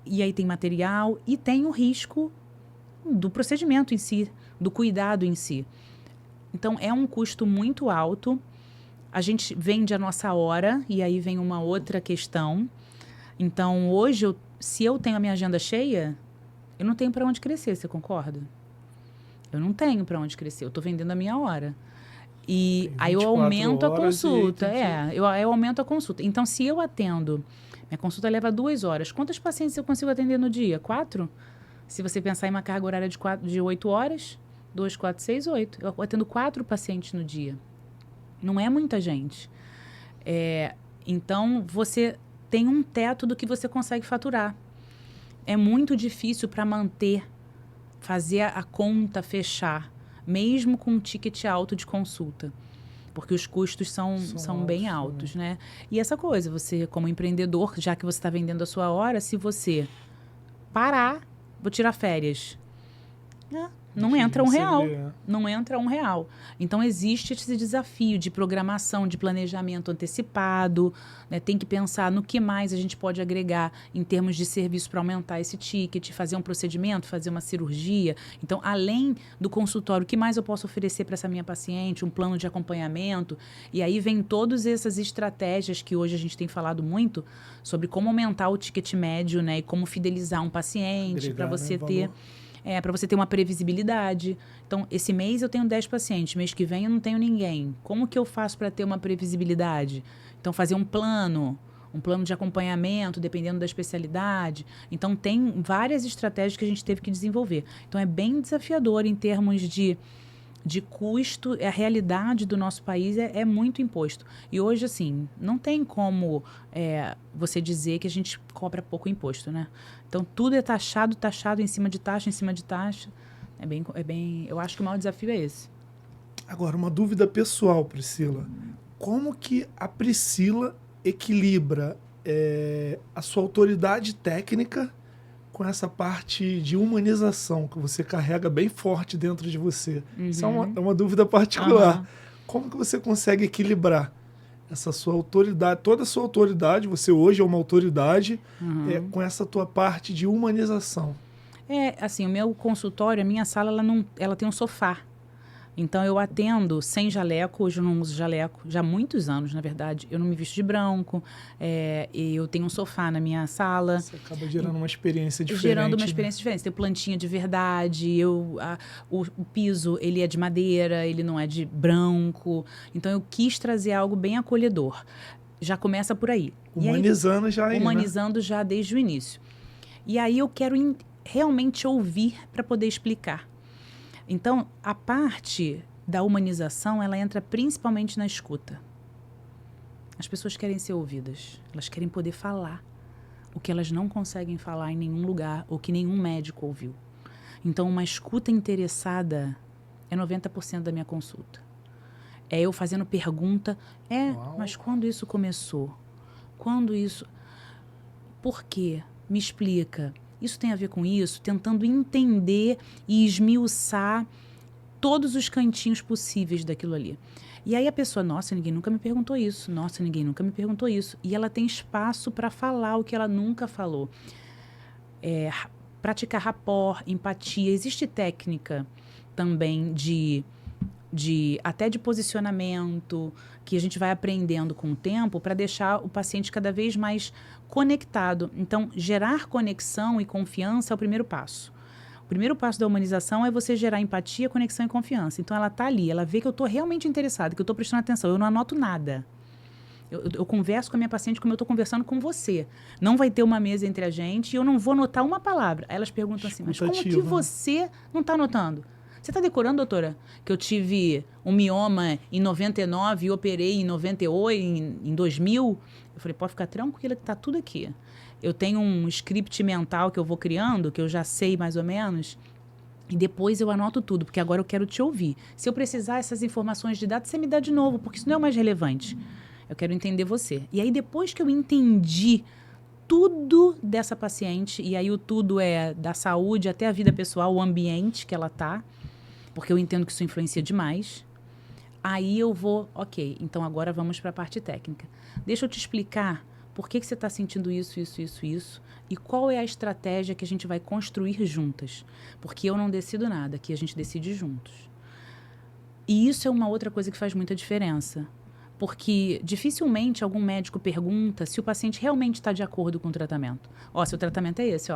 E aí tem material e tem o risco do procedimento em si, do cuidado em si. Então, é um custo muito alto. A gente vende a nossa hora e aí vem uma outra questão. Então, hoje, se eu tenho a minha agenda cheia, eu não tenho para onde crescer, você concorda? Eu não tenho para onde crescer, eu estou vendendo a minha hora. E aí eu aumento a consulta. Eu aumento a consulta. Então, se eu atendo, minha consulta leva 2 horas. Quantos pacientes eu consigo atender no dia? 4? Se você pensar em uma carga horária de 8 horas, 2, 4, 6, 8. Eu atendo 4 pacientes no dia. Não é muita gente. Então, você tem um teto do que você consegue faturar. É muito difícil para fazer a conta fechar, mesmo com um ticket alto de consulta. Porque os custos são bem altos, né? E essa coisa, você como empreendedor, já que você está vendendo a sua hora, se você parar, vou tirar férias. Não entra R$1. Não entra R$1. Então, existe esse desafio de programação, de planejamento antecipado. Né? Tem que pensar no que mais a gente pode agregar em termos de serviço para aumentar esse ticket, fazer um procedimento, fazer uma cirurgia. Então, além do consultório, o que mais eu posso oferecer para essa minha paciente? Um plano de acompanhamento. E aí vem todas essas estratégias que hoje a gente tem falado muito sobre como aumentar o ticket médio, né? E como fidelizar um paciente para você ter... para você ter uma previsibilidade. Então, esse mês eu tenho 10 pacientes, mês que vem eu não tenho ninguém. Como que eu faço para ter uma previsibilidade? Então, fazer um plano de acompanhamento, dependendo da especialidade. Então, tem várias estratégias que a gente teve que desenvolver. Então, é bem desafiador em termos de custo. A realidade do nosso país é muito imposto. E hoje, assim, não tem como você dizer que a gente cobra pouco imposto, né? Então, tudo é taxado em cima de taxa, em cima de taxa. Eu acho que o maior desafio é esse. Agora, uma dúvida pessoal, Priscila. Como que a Priscila equilibra a sua autoridade técnica com essa parte de humanização que você carrega bem forte dentro de você? Isso é uma dúvida particular. Como que você consegue equilibrar essa sua autoridade, toda a sua autoridade, você hoje é uma autoridade, com essa tua parte de humanização? Assim, o meu consultório, a minha sala, ela tem um sofá. Então, eu atendo sem jaleco. Hoje eu não uso jaleco, já há muitos anos, na verdade. Eu não me visto de branco, e eu tenho um sofá na minha sala. Você acaba gerando uma experiência diferente. Gerando uma experiência diferente. Tem plantinha de verdade, o piso, ele é de madeira, ele não é de branco. Então, eu quis trazer algo bem acolhedor. Já começa por aí. Humanizando já aí, Humanizando já desde o início. E aí, eu quero realmente ouvir para poder explicar. Então, a parte da humanização, ela entra principalmente na escuta. As pessoas querem ser ouvidas. Elas querem poder falar o que elas não conseguem falar em nenhum lugar ou que nenhum médico ouviu. Então, uma escuta interessada é 90% da minha consulta. É eu fazendo pergunta, mas quando isso começou? Quando isso... Por quê? Me explica. Isso tem a ver com isso, tentando entender e esmiuçar todos os cantinhos possíveis daquilo ali. E aí a pessoa, nossa, ninguém nunca me perguntou isso, nossa, ninguém nunca me perguntou isso. E ela tem espaço para falar o que ela nunca falou. Praticar rapport, empatia. Existe técnica também até de posicionamento, que a gente vai aprendendo com o tempo para deixar o paciente cada vez mais conectado. Então, gerar conexão e confiança é o primeiro passo. O primeiro passo da humanização é você gerar empatia, conexão e confiança. Então, ela está ali, ela vê que eu estou realmente interessada, que eu estou prestando atenção, eu não anoto nada. Eu converso com a minha paciente como eu estou conversando com você. Não vai ter uma mesa entre a gente e eu não vou anotar uma palavra. Aí elas perguntam assim, mas como que você não está anotando? Você está decorando, doutora, que eu tive um mioma em 99 e operei em 98, em 2000? Eu falei, pode ficar tranquila que está tudo aqui. Eu tenho um script mental que eu vou criando, que eu já sei mais ou menos, e depois eu anoto tudo, porque agora eu quero te ouvir. Se eu precisar essas informações de dados, você me dá de novo, porque isso não é o mais relevante. Eu quero entender você. E aí, depois que eu entendi tudo dessa paciente, e aí o tudo é da saúde até a vida pessoal, o ambiente que ela está, porque eu entendo que isso influencia demais. Aí eu vou, ok, então agora vamos para a parte técnica. Deixa eu te explicar por que você está sentindo isso, e qual é a estratégia que a gente vai construir juntas. Porque eu não decido nada, aqui a gente decide juntos. E isso é uma outra coisa que faz muita diferença. Porque dificilmente algum médico pergunta se o paciente realmente está de acordo com o tratamento. Seu tratamento é esse,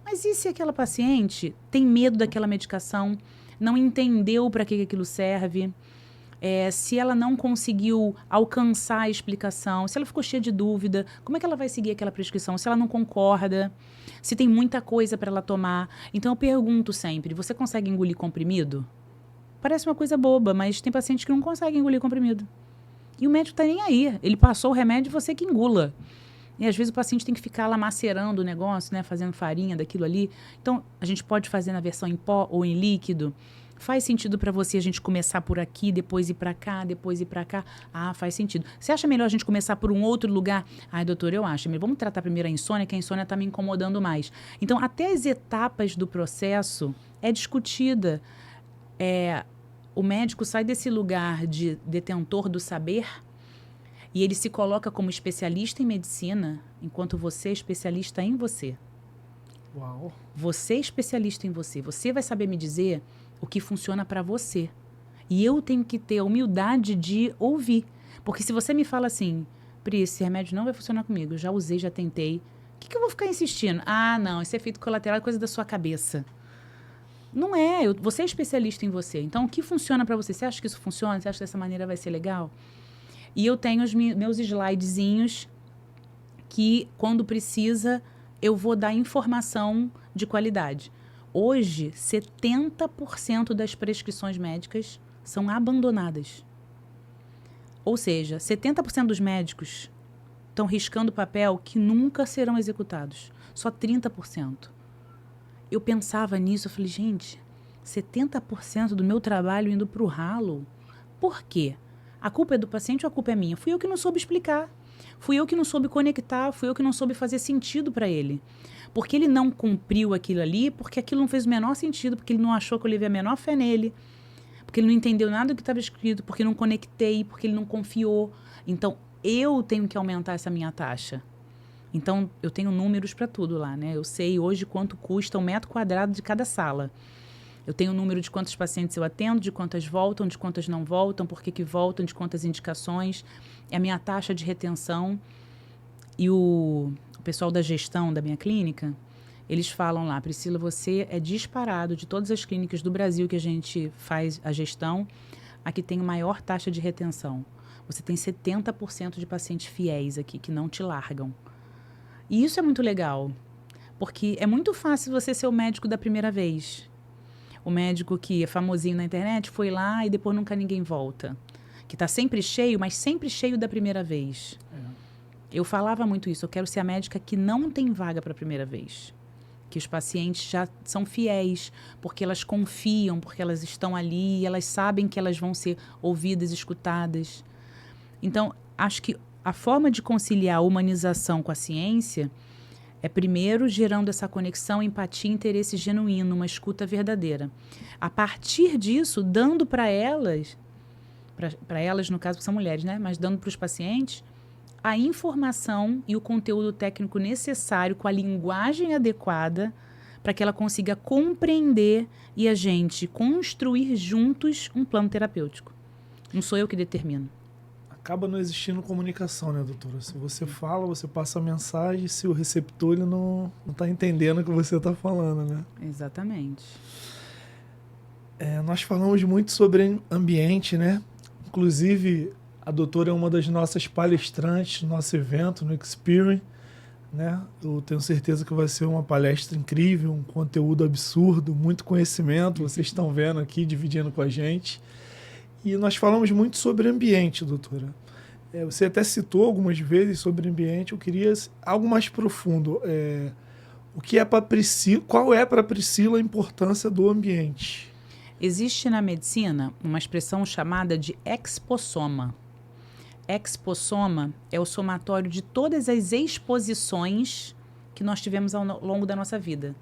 Mas e se aquela paciente tem medo daquela medicação, não entendeu para que aquilo serve, se ela não conseguiu alcançar a explicação, se ela ficou cheia de dúvida, como é que ela vai seguir aquela prescrição? Se ela não concorda, se tem muita coisa para ela tomar. Então, eu pergunto sempre, você consegue engolir comprimido? Parece uma coisa boba, mas tem pacientes que não conseguem engolir comprimido. E o médico está nem aí. Ele passou o remédio e você que engula. E às vezes o paciente tem que ficar lá macerando o negócio, né? Fazendo farinha daquilo ali. Então, a gente pode fazer na versão em pó ou em líquido. Faz sentido para você a gente começar por aqui, depois ir para cá, depois ir para cá? Ah, faz sentido. Você acha melhor a gente começar por um outro lugar? Ai, doutor, eu acho. Vamos tratar primeiro a insônia, que a insônia está me incomodando mais. Então, até as etapas do processo é discutida. O médico sai desse lugar de detentor do saber e ele se coloca como especialista em medicina, enquanto você é especialista em você. Uau! Você é especialista em você. Você vai saber me dizer o que funciona para você. E eu tenho que ter a humildade de ouvir. Porque se você me fala assim, Pri, esse remédio não vai funcionar comigo, eu já usei, já tentei, o que eu vou ficar insistindo? Ah, não, esse efeito colateral é coisa da sua cabeça. Não é, você é especialista em você. Então, o que funciona para você? Você acha que isso funciona? Você acha que dessa maneira vai ser legal? E eu tenho os meus slidezinhos que, quando precisa, eu vou dar informação de qualidade. Hoje, 70% das prescrições médicas são abandonadas. Ou seja, 70% dos médicos estão riscando papel que nunca serão executados. Só 30%. Eu pensava nisso, eu falei, gente, 70% do meu trabalho indo para o ralo. Por quê? A culpa é do paciente ou a culpa é minha? Fui eu que não soube explicar. Fui eu que não soube conectar, fui eu que não soube fazer sentido para ele. Porque ele não cumpriu aquilo ali, porque aquilo não fez o menor sentido, porque ele não achou que eu levei a menor fé nele, porque ele não entendeu nada do que estava escrito, porque não conectei, porque ele não confiou. Então, eu tenho que aumentar essa minha taxa. Então, eu tenho números para tudo lá, né? Eu sei hoje quanto custa um metro quadrado de cada sala. Eu tenho o número de quantos pacientes eu atendo, de quantas voltam, de quantas não voltam, por que voltam, de quantas indicações. É a minha taxa de retenção. E o pessoal da gestão da minha clínica, eles falam lá, Priscila, você é disparado de todas as clínicas do Brasil que a gente faz a gestão, a que tem a maior taxa de retenção. Você tem 70% de pacientes fiéis aqui, que não te largam. E isso é muito legal, porque é muito fácil você ser o médico da primeira vez. O médico que é famosinho na internet foi lá e depois nunca ninguém volta. Que está sempre cheio, mas sempre cheio da primeira vez. Eu falava muito isso, eu quero ser a médica que não tem vaga para a primeira vez. Que os pacientes já são fiéis, porque elas confiam, porque elas estão ali, elas sabem que elas vão ser ouvidas, escutadas. Então, acho que a forma de conciliar a humanização com a ciência é, primeiro, gerando essa conexão, empatia, interesse genuíno, uma escuta verdadeira. A partir disso, dando para elas, no caso, que são mulheres, né? Mas dando para os pacientes a informação e o conteúdo técnico necessário, com a linguagem adequada, para que ela consiga compreender e a gente construir juntos um plano terapêutico. Não sou eu que determino. Acaba não existindo comunicação, né, doutora? Se você fala, você passa a mensagem, se o receptor ele não está entendendo o que você está falando, né? Exatamente. Nós falamos muito sobre ambiente, né? Inclusive, a doutora é uma das nossas palestrantes no nosso evento, no Experience, né? Eu tenho certeza que vai ser uma palestra incrível, um conteúdo absurdo, muito conhecimento, vocês estão vendo aqui, dividindo com a gente. E nós falamos muito sobre ambiente, doutora. Você até citou algumas vezes sobre ambiente. Eu queria algo mais profundo. O que é para Priscila? Qual é para Priscila a importância do ambiente? Existe na medicina uma expressão chamada de exposoma. Exposoma é o somatório de todas as exposições que nós tivemos ao longo da nossa vida,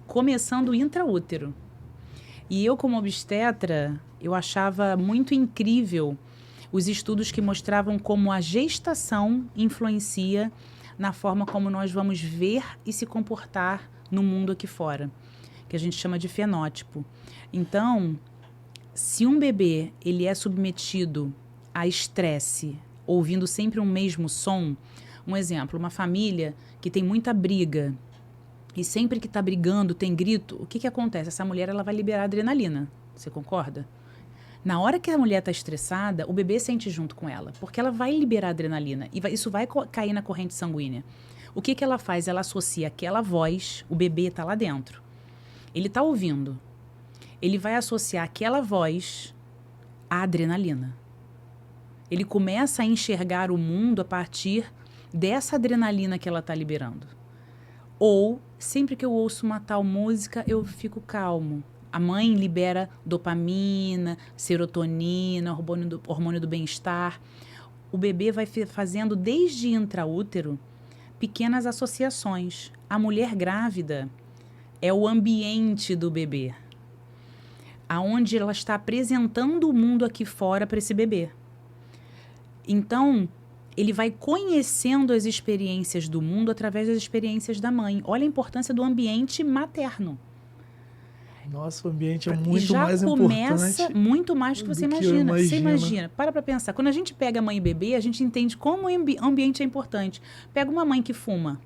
começando intraútero. E eu, como obstetra, eu achava muito incrível os estudos que mostravam como a gestação influencia na forma como nós vamos ver e se comportar no mundo aqui fora, que a gente chama de fenótipo. Então, se um bebê ele é submetido a estresse, ouvindo sempre um mesmo som, um exemplo, uma família que tem muita briga, e sempre que está brigando, tem grito, o que acontece? Essa mulher ela vai liberar adrenalina. Você concorda? Na hora que a mulher está estressada, o bebê sente junto com ela, porque ela vai liberar adrenalina e isso vai cair na corrente sanguínea. O que ela faz? Ela associa aquela voz, o bebê está lá dentro. Ele está ouvindo. Ele vai associar aquela voz à adrenalina. Ele começa a enxergar o mundo a partir dessa adrenalina que ela está liberando. Ou, sempre que eu ouço uma tal música, eu fico calmo. A mãe libera dopamina, serotonina, hormônio do bem-estar. O bebê vai fazendo, desde intraútero, pequenas associações. A mulher grávida é o ambiente do bebê, aonde ela está apresentando o mundo aqui fora para esse bebê. Então, ele vai conhecendo as experiências do mundo através das experiências da mãe. Olha a importância do ambiente materno. Nossa, o ambiente é muito já mais começa importante. Muito mais do que você do que imagina. eu Você imagino. imagina, para pensar. Quando a gente pega mãe e bebê, a gente entende como o ambiente é importante. Pega uma mãe que fuma,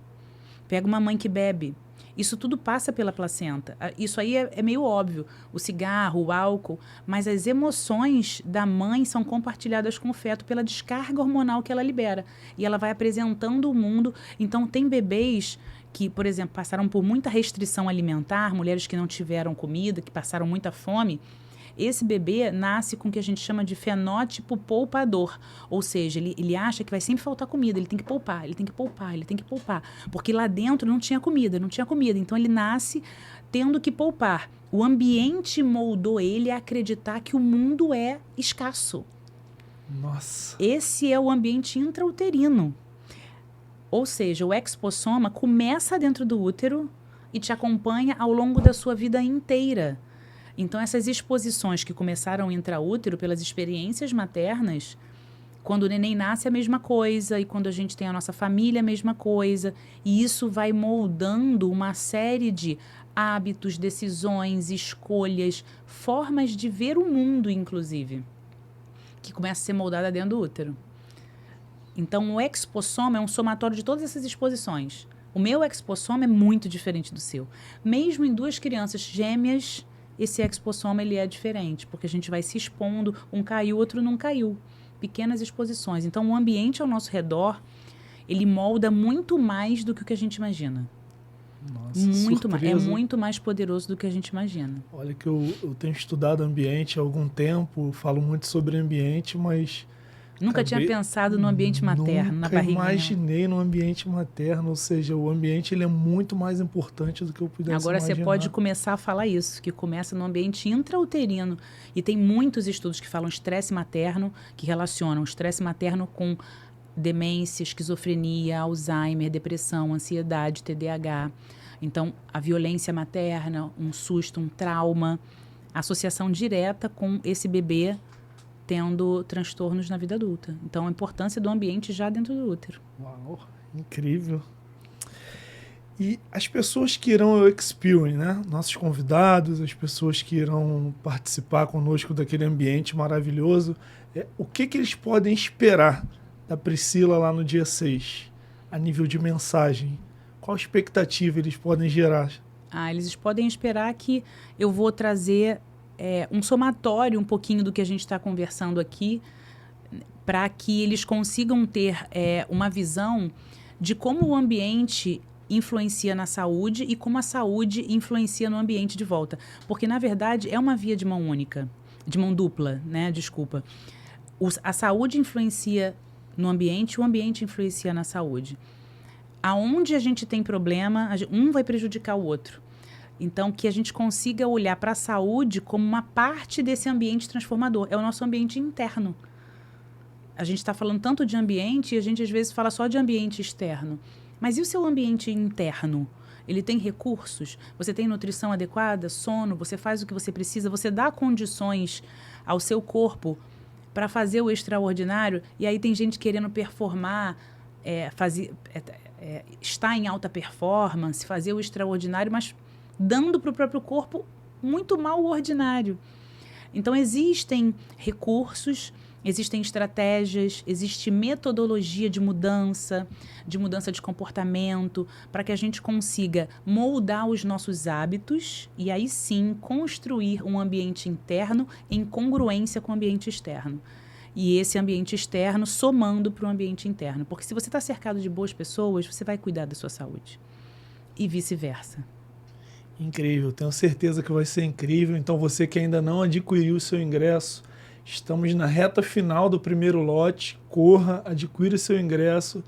pega uma mãe que bebe. Isso tudo passa pela placenta. Isso aí é meio óbvio. O cigarro, o álcool. Mas as emoções da mãe são compartilhadas com o feto pela descarga hormonal que ela libera. E ela vai apresentando o mundo. Então, tem bebês que, por exemplo, passaram por muita restrição alimentar, mulheres que não tiveram comida, que passaram muita fome. Esse bebê nasce com o que a gente chama de fenótipo poupador. Ou seja, ele acha que vai sempre faltar comida, ele tem que poupar, ele tem que poupar, ele tem que poupar. Porque lá dentro não tinha comida. Então ele nasce tendo que poupar. O ambiente moldou ele a acreditar que o mundo é escasso. Nossa. Esse é o ambiente intrauterino. Ou seja, o expossoma começa dentro do útero e te acompanha ao longo da sua vida inteira. Então, essas exposições que começaram intraútero pelas experiências maternas, quando o neném nasce é a mesma coisa, e quando a gente tem a nossa família é a mesma coisa, e isso vai moldando uma série de hábitos, decisões, escolhas, formas de ver o mundo, inclusive, que começa a ser moldada dentro do útero. Então, o expossoma é um somatório de todas essas exposições. O meu expossoma é muito diferente do seu. Mesmo em duas crianças gêmeas, esse expossoma ele é diferente, porque a gente vai se expondo, um caiu, outro não caiu. Pequenas exposições. Então, o ambiente ao nosso redor, ele molda muito mais do que o que a gente imagina. Nossa, Muito mais. É surpresa. muito mais poderoso do que a gente imagina. Olha que eu tenho estudado ambiente há algum tempo, falo muito sobre ambiente, mas... Nunca tinha pensado no ambiente materno, na barriguinha. Nunca imaginei no ambiente materno, ou seja, o ambiente ele é muito mais importante do que eu pudesse Agora imaginar. você pode começar a falar isso, que começa no ambiente intrauterino. E tem muitos estudos que falam estresse materno, que relacionam estresse materno com demência, esquizofrenia, Alzheimer, depressão, ansiedade, TDAH. Então, a violência materna, um susto, um trauma, associação direta com esse bebê tendo transtornos na vida adulta. Então, a importância do ambiente já dentro do útero. Uau, incrível. E as pessoas que irão ao Experience, né? Nossos convidados, as pessoas que irão participar conosco daquele ambiente maravilhoso, o que eles podem esperar da Priscila lá no dia 6, a nível de mensagem? Qual expectativa eles podem gerar? Eles podem esperar que eu vou trazer um somatório um pouquinho do que a gente está conversando aqui, para que eles consigam ter uma visão de como o ambiente influencia na saúde e como a saúde influencia no ambiente de volta. Porque, na verdade, é uma via de mão única, de mão dupla, né? Desculpa. A saúde influencia no ambiente, o ambiente influencia na saúde. Aonde a gente tem problema, um vai prejudicar o outro. Então, que a gente consiga olhar para a saúde como uma parte desse ambiente transformador. É o nosso ambiente interno. A gente está falando tanto de ambiente e a gente, às vezes, fala só de ambiente externo. Mas e o seu ambiente interno? Ele tem recursos? Você tem nutrição adequada? Sono? Você faz o que você precisa? Você dá condições ao seu corpo para fazer o extraordinário? E aí tem gente querendo performar, estar em alta performance, fazer o extraordinário, mas dando para o próprio corpo muito mal o ordinário. Então, existem recursos, existem estratégias, existe metodologia de mudança de comportamento, para que a gente consiga moldar os nossos hábitos e aí sim construir um ambiente interno em congruência com o ambiente externo. E esse ambiente externo somando para o ambiente interno. Porque se você está cercado de boas pessoas, você vai cuidar da sua saúde. E vice-versa. Incrível, tenho certeza que vai ser incrível. Então, você que ainda não adquiriu o seu ingresso, estamos na reta final do primeiro lote. Corra, adquira o seu ingresso.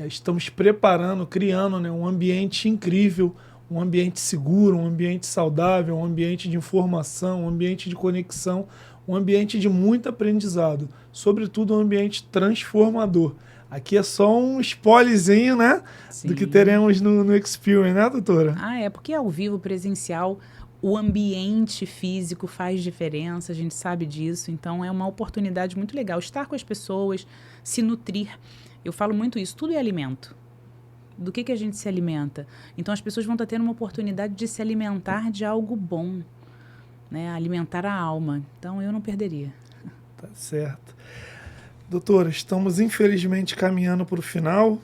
estamos preparando, criando, né, um ambiente incrível, um ambiente seguro, um ambiente saudável, um ambiente de informação, um ambiente de conexão, um ambiente de muito aprendizado, sobretudo um ambiente transformador. Aqui é só um spoilerzinho, né, Sim. do que teremos no Experience, né, doutora? É porque ao vivo, presencial, o ambiente físico faz diferença, a gente sabe disso, então é uma oportunidade muito legal. Estar com as pessoas, se nutrir. Eu falo muito isso, tudo é alimento. Do que a gente se alimenta? Então as pessoas vão estar tendo uma oportunidade de se alimentar de algo bom, né? Alimentar a alma. Então eu não perderia. Tá certo. Doutora, estamos infelizmente caminhando para o final.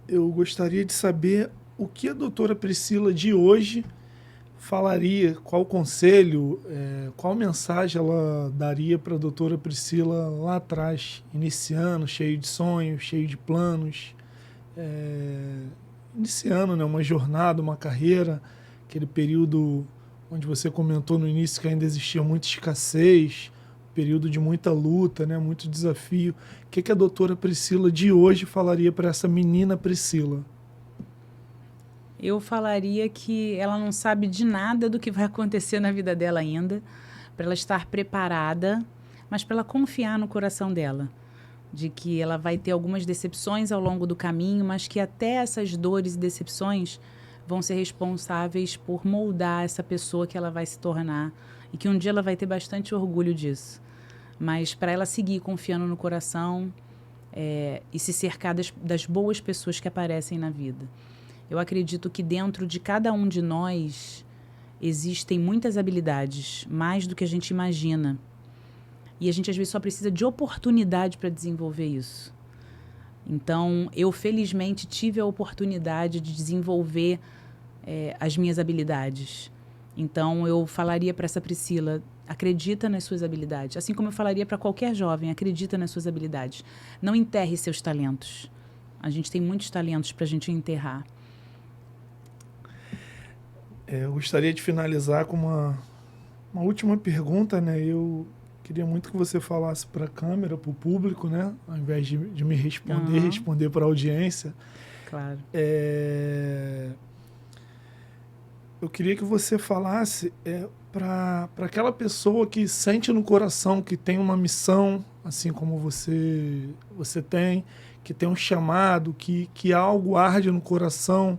Eu gostaria de saber o que a doutora Priscila de hoje falaria, qual conselho, qual mensagem ela daria para a doutora Priscila lá atrás, iniciando, cheio de sonhos, cheio de planos, iniciando, né, uma jornada, uma carreira, aquele período onde você comentou no início que ainda existia muita escassez, período de muita luta, né, muito desafio. O que a doutora Priscila de hoje falaria para essa menina Priscila? Eu falaria que ela não sabe de nada do que vai acontecer na vida dela ainda, para ela estar preparada, mas para ela confiar no coração dela, de que ela vai ter algumas decepções ao longo do caminho, mas que até essas dores e decepções vão ser responsáveis por moldar essa pessoa que ela vai se tornar e que um dia ela vai ter bastante orgulho disso. Mas para ela seguir confiando no coração e se cercar das boas pessoas que aparecem na vida. Eu acredito que dentro de cada um de nós existem muitas habilidades, mais do que a gente imagina. E a gente às vezes só precisa de oportunidade para desenvolver isso. Então, eu felizmente tive a oportunidade de desenvolver as minhas habilidades. Então, eu falaria para essa Priscila, acredita nas suas habilidades. Assim como eu falaria para qualquer jovem, acredita nas suas habilidades. Não enterre seus talentos. A gente tem muitos talentos para a gente enterrar. Eu gostaria de finalizar com uma última pergunta, né? Eu queria muito que você falasse para a câmera, para o público, né? Ao invés de me responder, responder para a audiência. Claro. Eu queria que você falasse para aquela pessoa que sente no coração que tem uma missão, assim como você tem, que tem um chamado, que algo arde no coração,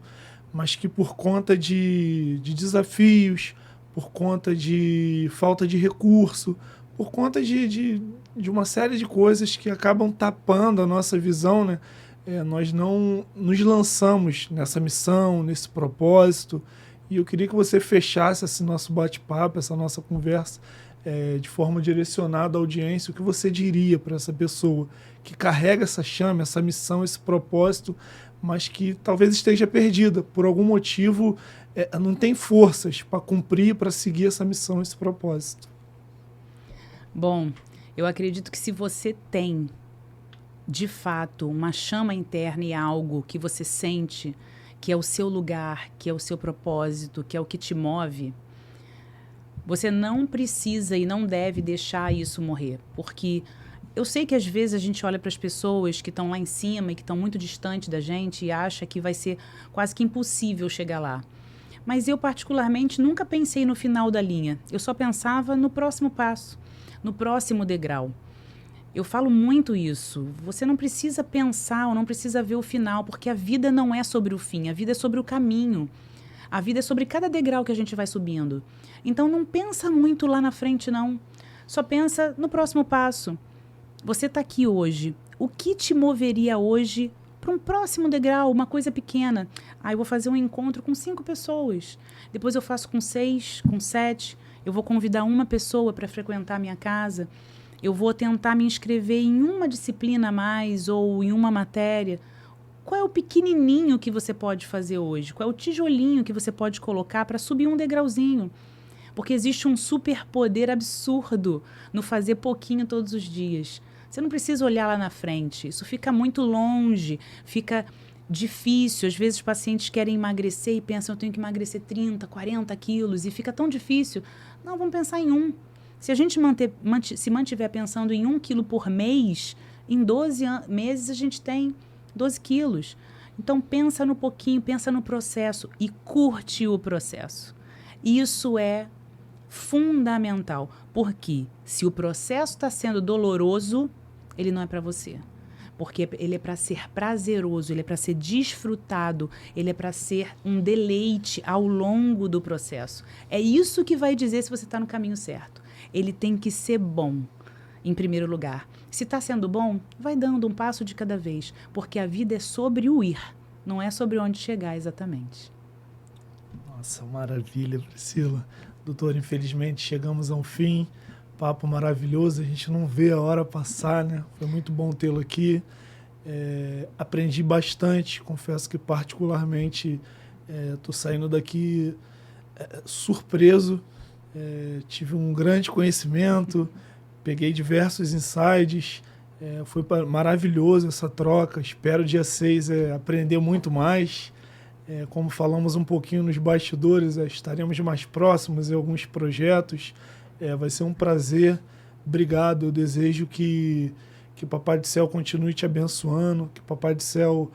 mas que por conta de desafios, por conta de falta de recurso, por conta de uma série de coisas que acabam tapando a nossa visão, né? Nós não nos lançamos nessa missão, nesse propósito. E eu queria que você fechasse esse nosso bate-papo, essa nossa conversa, de forma direcionada à audiência. O que você diria para essa pessoa que carrega essa chama, essa missão, esse propósito, mas que talvez esteja perdida, por algum motivo não tem forças para cumprir, para seguir essa missão, esse propósito? Bom, eu acredito que se você tem, de fato, uma chama interna e algo que você sente que é o seu lugar, que é o seu propósito, que é o que te move, você não precisa e não deve deixar isso morrer, porque eu sei que às vezes a gente olha para as pessoas que estão lá em cima e que estão muito distante da gente e acha que vai ser quase que impossível chegar lá. Mas eu, particularmente, nunca pensei no final da linha. Eu só pensava no próximo passo, no próximo degrau. Eu falo muito isso. Você não precisa pensar ou não precisa ver o final, porque a vida não é sobre o fim, a vida é sobre o caminho. A vida é sobre cada degrau que a gente vai subindo. Então não pensa muito lá na frente, não. Só pensa no próximo passo. Você está aqui hoje. O que te moveria hoje para um próximo degrau, uma coisa pequena? Eu vou fazer um encontro com 5 pessoas. Depois eu faço com 6, com 7. Eu vou convidar uma pessoa para frequentar a minha casa. Eu vou tentar me inscrever em uma disciplina a mais ou em uma matéria. Qual é o pequenininho que você pode fazer hoje? Qual é o tijolinho que você pode colocar para subir um degrauzinho? Porque existe um superpoder absurdo no fazer pouquinho todos os dias. Você não precisa olhar lá na frente. Isso fica muito longe, fica difícil. Às vezes os pacientes querem emagrecer e pensam, eu tenho que emagrecer 30, 40 quilos e fica tão difícil. Não, vamos pensar em um. Se a gente se mantiver pensando em 1 quilo por mês, Em 12 meses a gente tem 12 quilos. Então pensa no pouquinho, pensa no processo e curte o processo. Isso é fundamental, porque se o processo está sendo doloroso, ele não é para você. Porque ele é para ser prazeroso, ele é para ser desfrutado, ele é para ser um deleite ao longo do processo. É isso que vai dizer se você está no caminho certo. Ele tem que ser bom, em primeiro lugar. Se está sendo bom, vai dando um passo de cada vez, porque a vida é sobre o ir, não é sobre onde chegar exatamente. Nossa, maravilha, Priscila. Doutor, infelizmente chegamos ao fim. Papo maravilhoso, a gente não vê a hora passar, né? Foi muito bom tê-lo aqui. Aprendi bastante, confesso que particularmente estou saindo daqui surpreso. Tive um grande conhecimento, peguei diversos insights, foi maravilhoso essa troca. Espero dia 6 aprender muito mais. Como falamos um pouquinho nos bastidores, estaremos mais próximos em alguns projetos. Vai ser um prazer. Obrigado. Eu desejo que o Papai do Céu continue te abençoando, que o Papai do Céu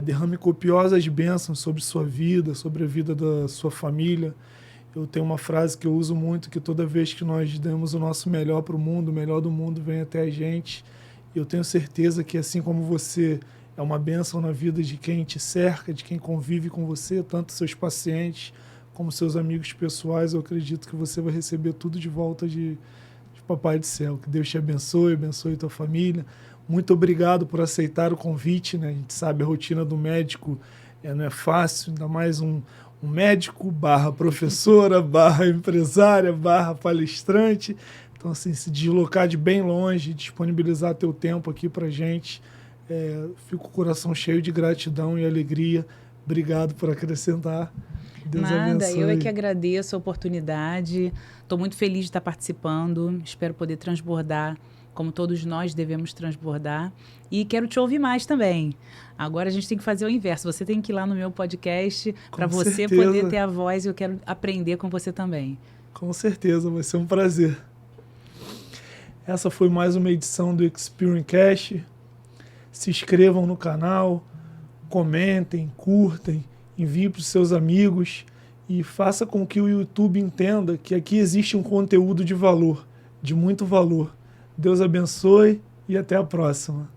derrame copiosas bênçãos sobre sua vida, sobre a vida da sua família. Eu tenho uma frase que eu uso muito, que toda vez que nós demos o nosso melhor para o mundo, o melhor do mundo vem até a gente. Eu tenho certeza que, assim como você é uma bênção na vida de quem te cerca, de quem convive com você, tanto seus pacientes como seus amigos pessoais, eu acredito que você vai receber tudo de volta de Papai do Céu. Que Deus te abençoe, abençoe tua família. Muito obrigado por aceitar o convite, né? A gente sabe a rotina do médico não é fácil, ainda mais um médico / professora / empresária / palestrante. Então, assim, se deslocar de bem longe, disponibilizar teu tempo aqui pra gente, fico com o coração cheio de gratidão e alegria. Obrigado por acrescentar. Deus abençoe. Eu é que agradeço a oportunidade. Estou muito feliz de estar participando. Espero poder transbordar como todos nós devemos transbordar. E quero te ouvir mais também. Agora a gente tem que fazer o inverso. Você tem que ir lá no meu podcast para você poder ter a voz. E eu quero aprender com você também. Com certeza, vai ser um prazer. Essa foi mais uma edição do Experience Cast. Se inscrevam no canal, comentem, curtem, enviem para os seus amigos e faça com que o YouTube entenda que aqui existe um conteúdo de valor, de muito valor. Deus abençoe e até a próxima.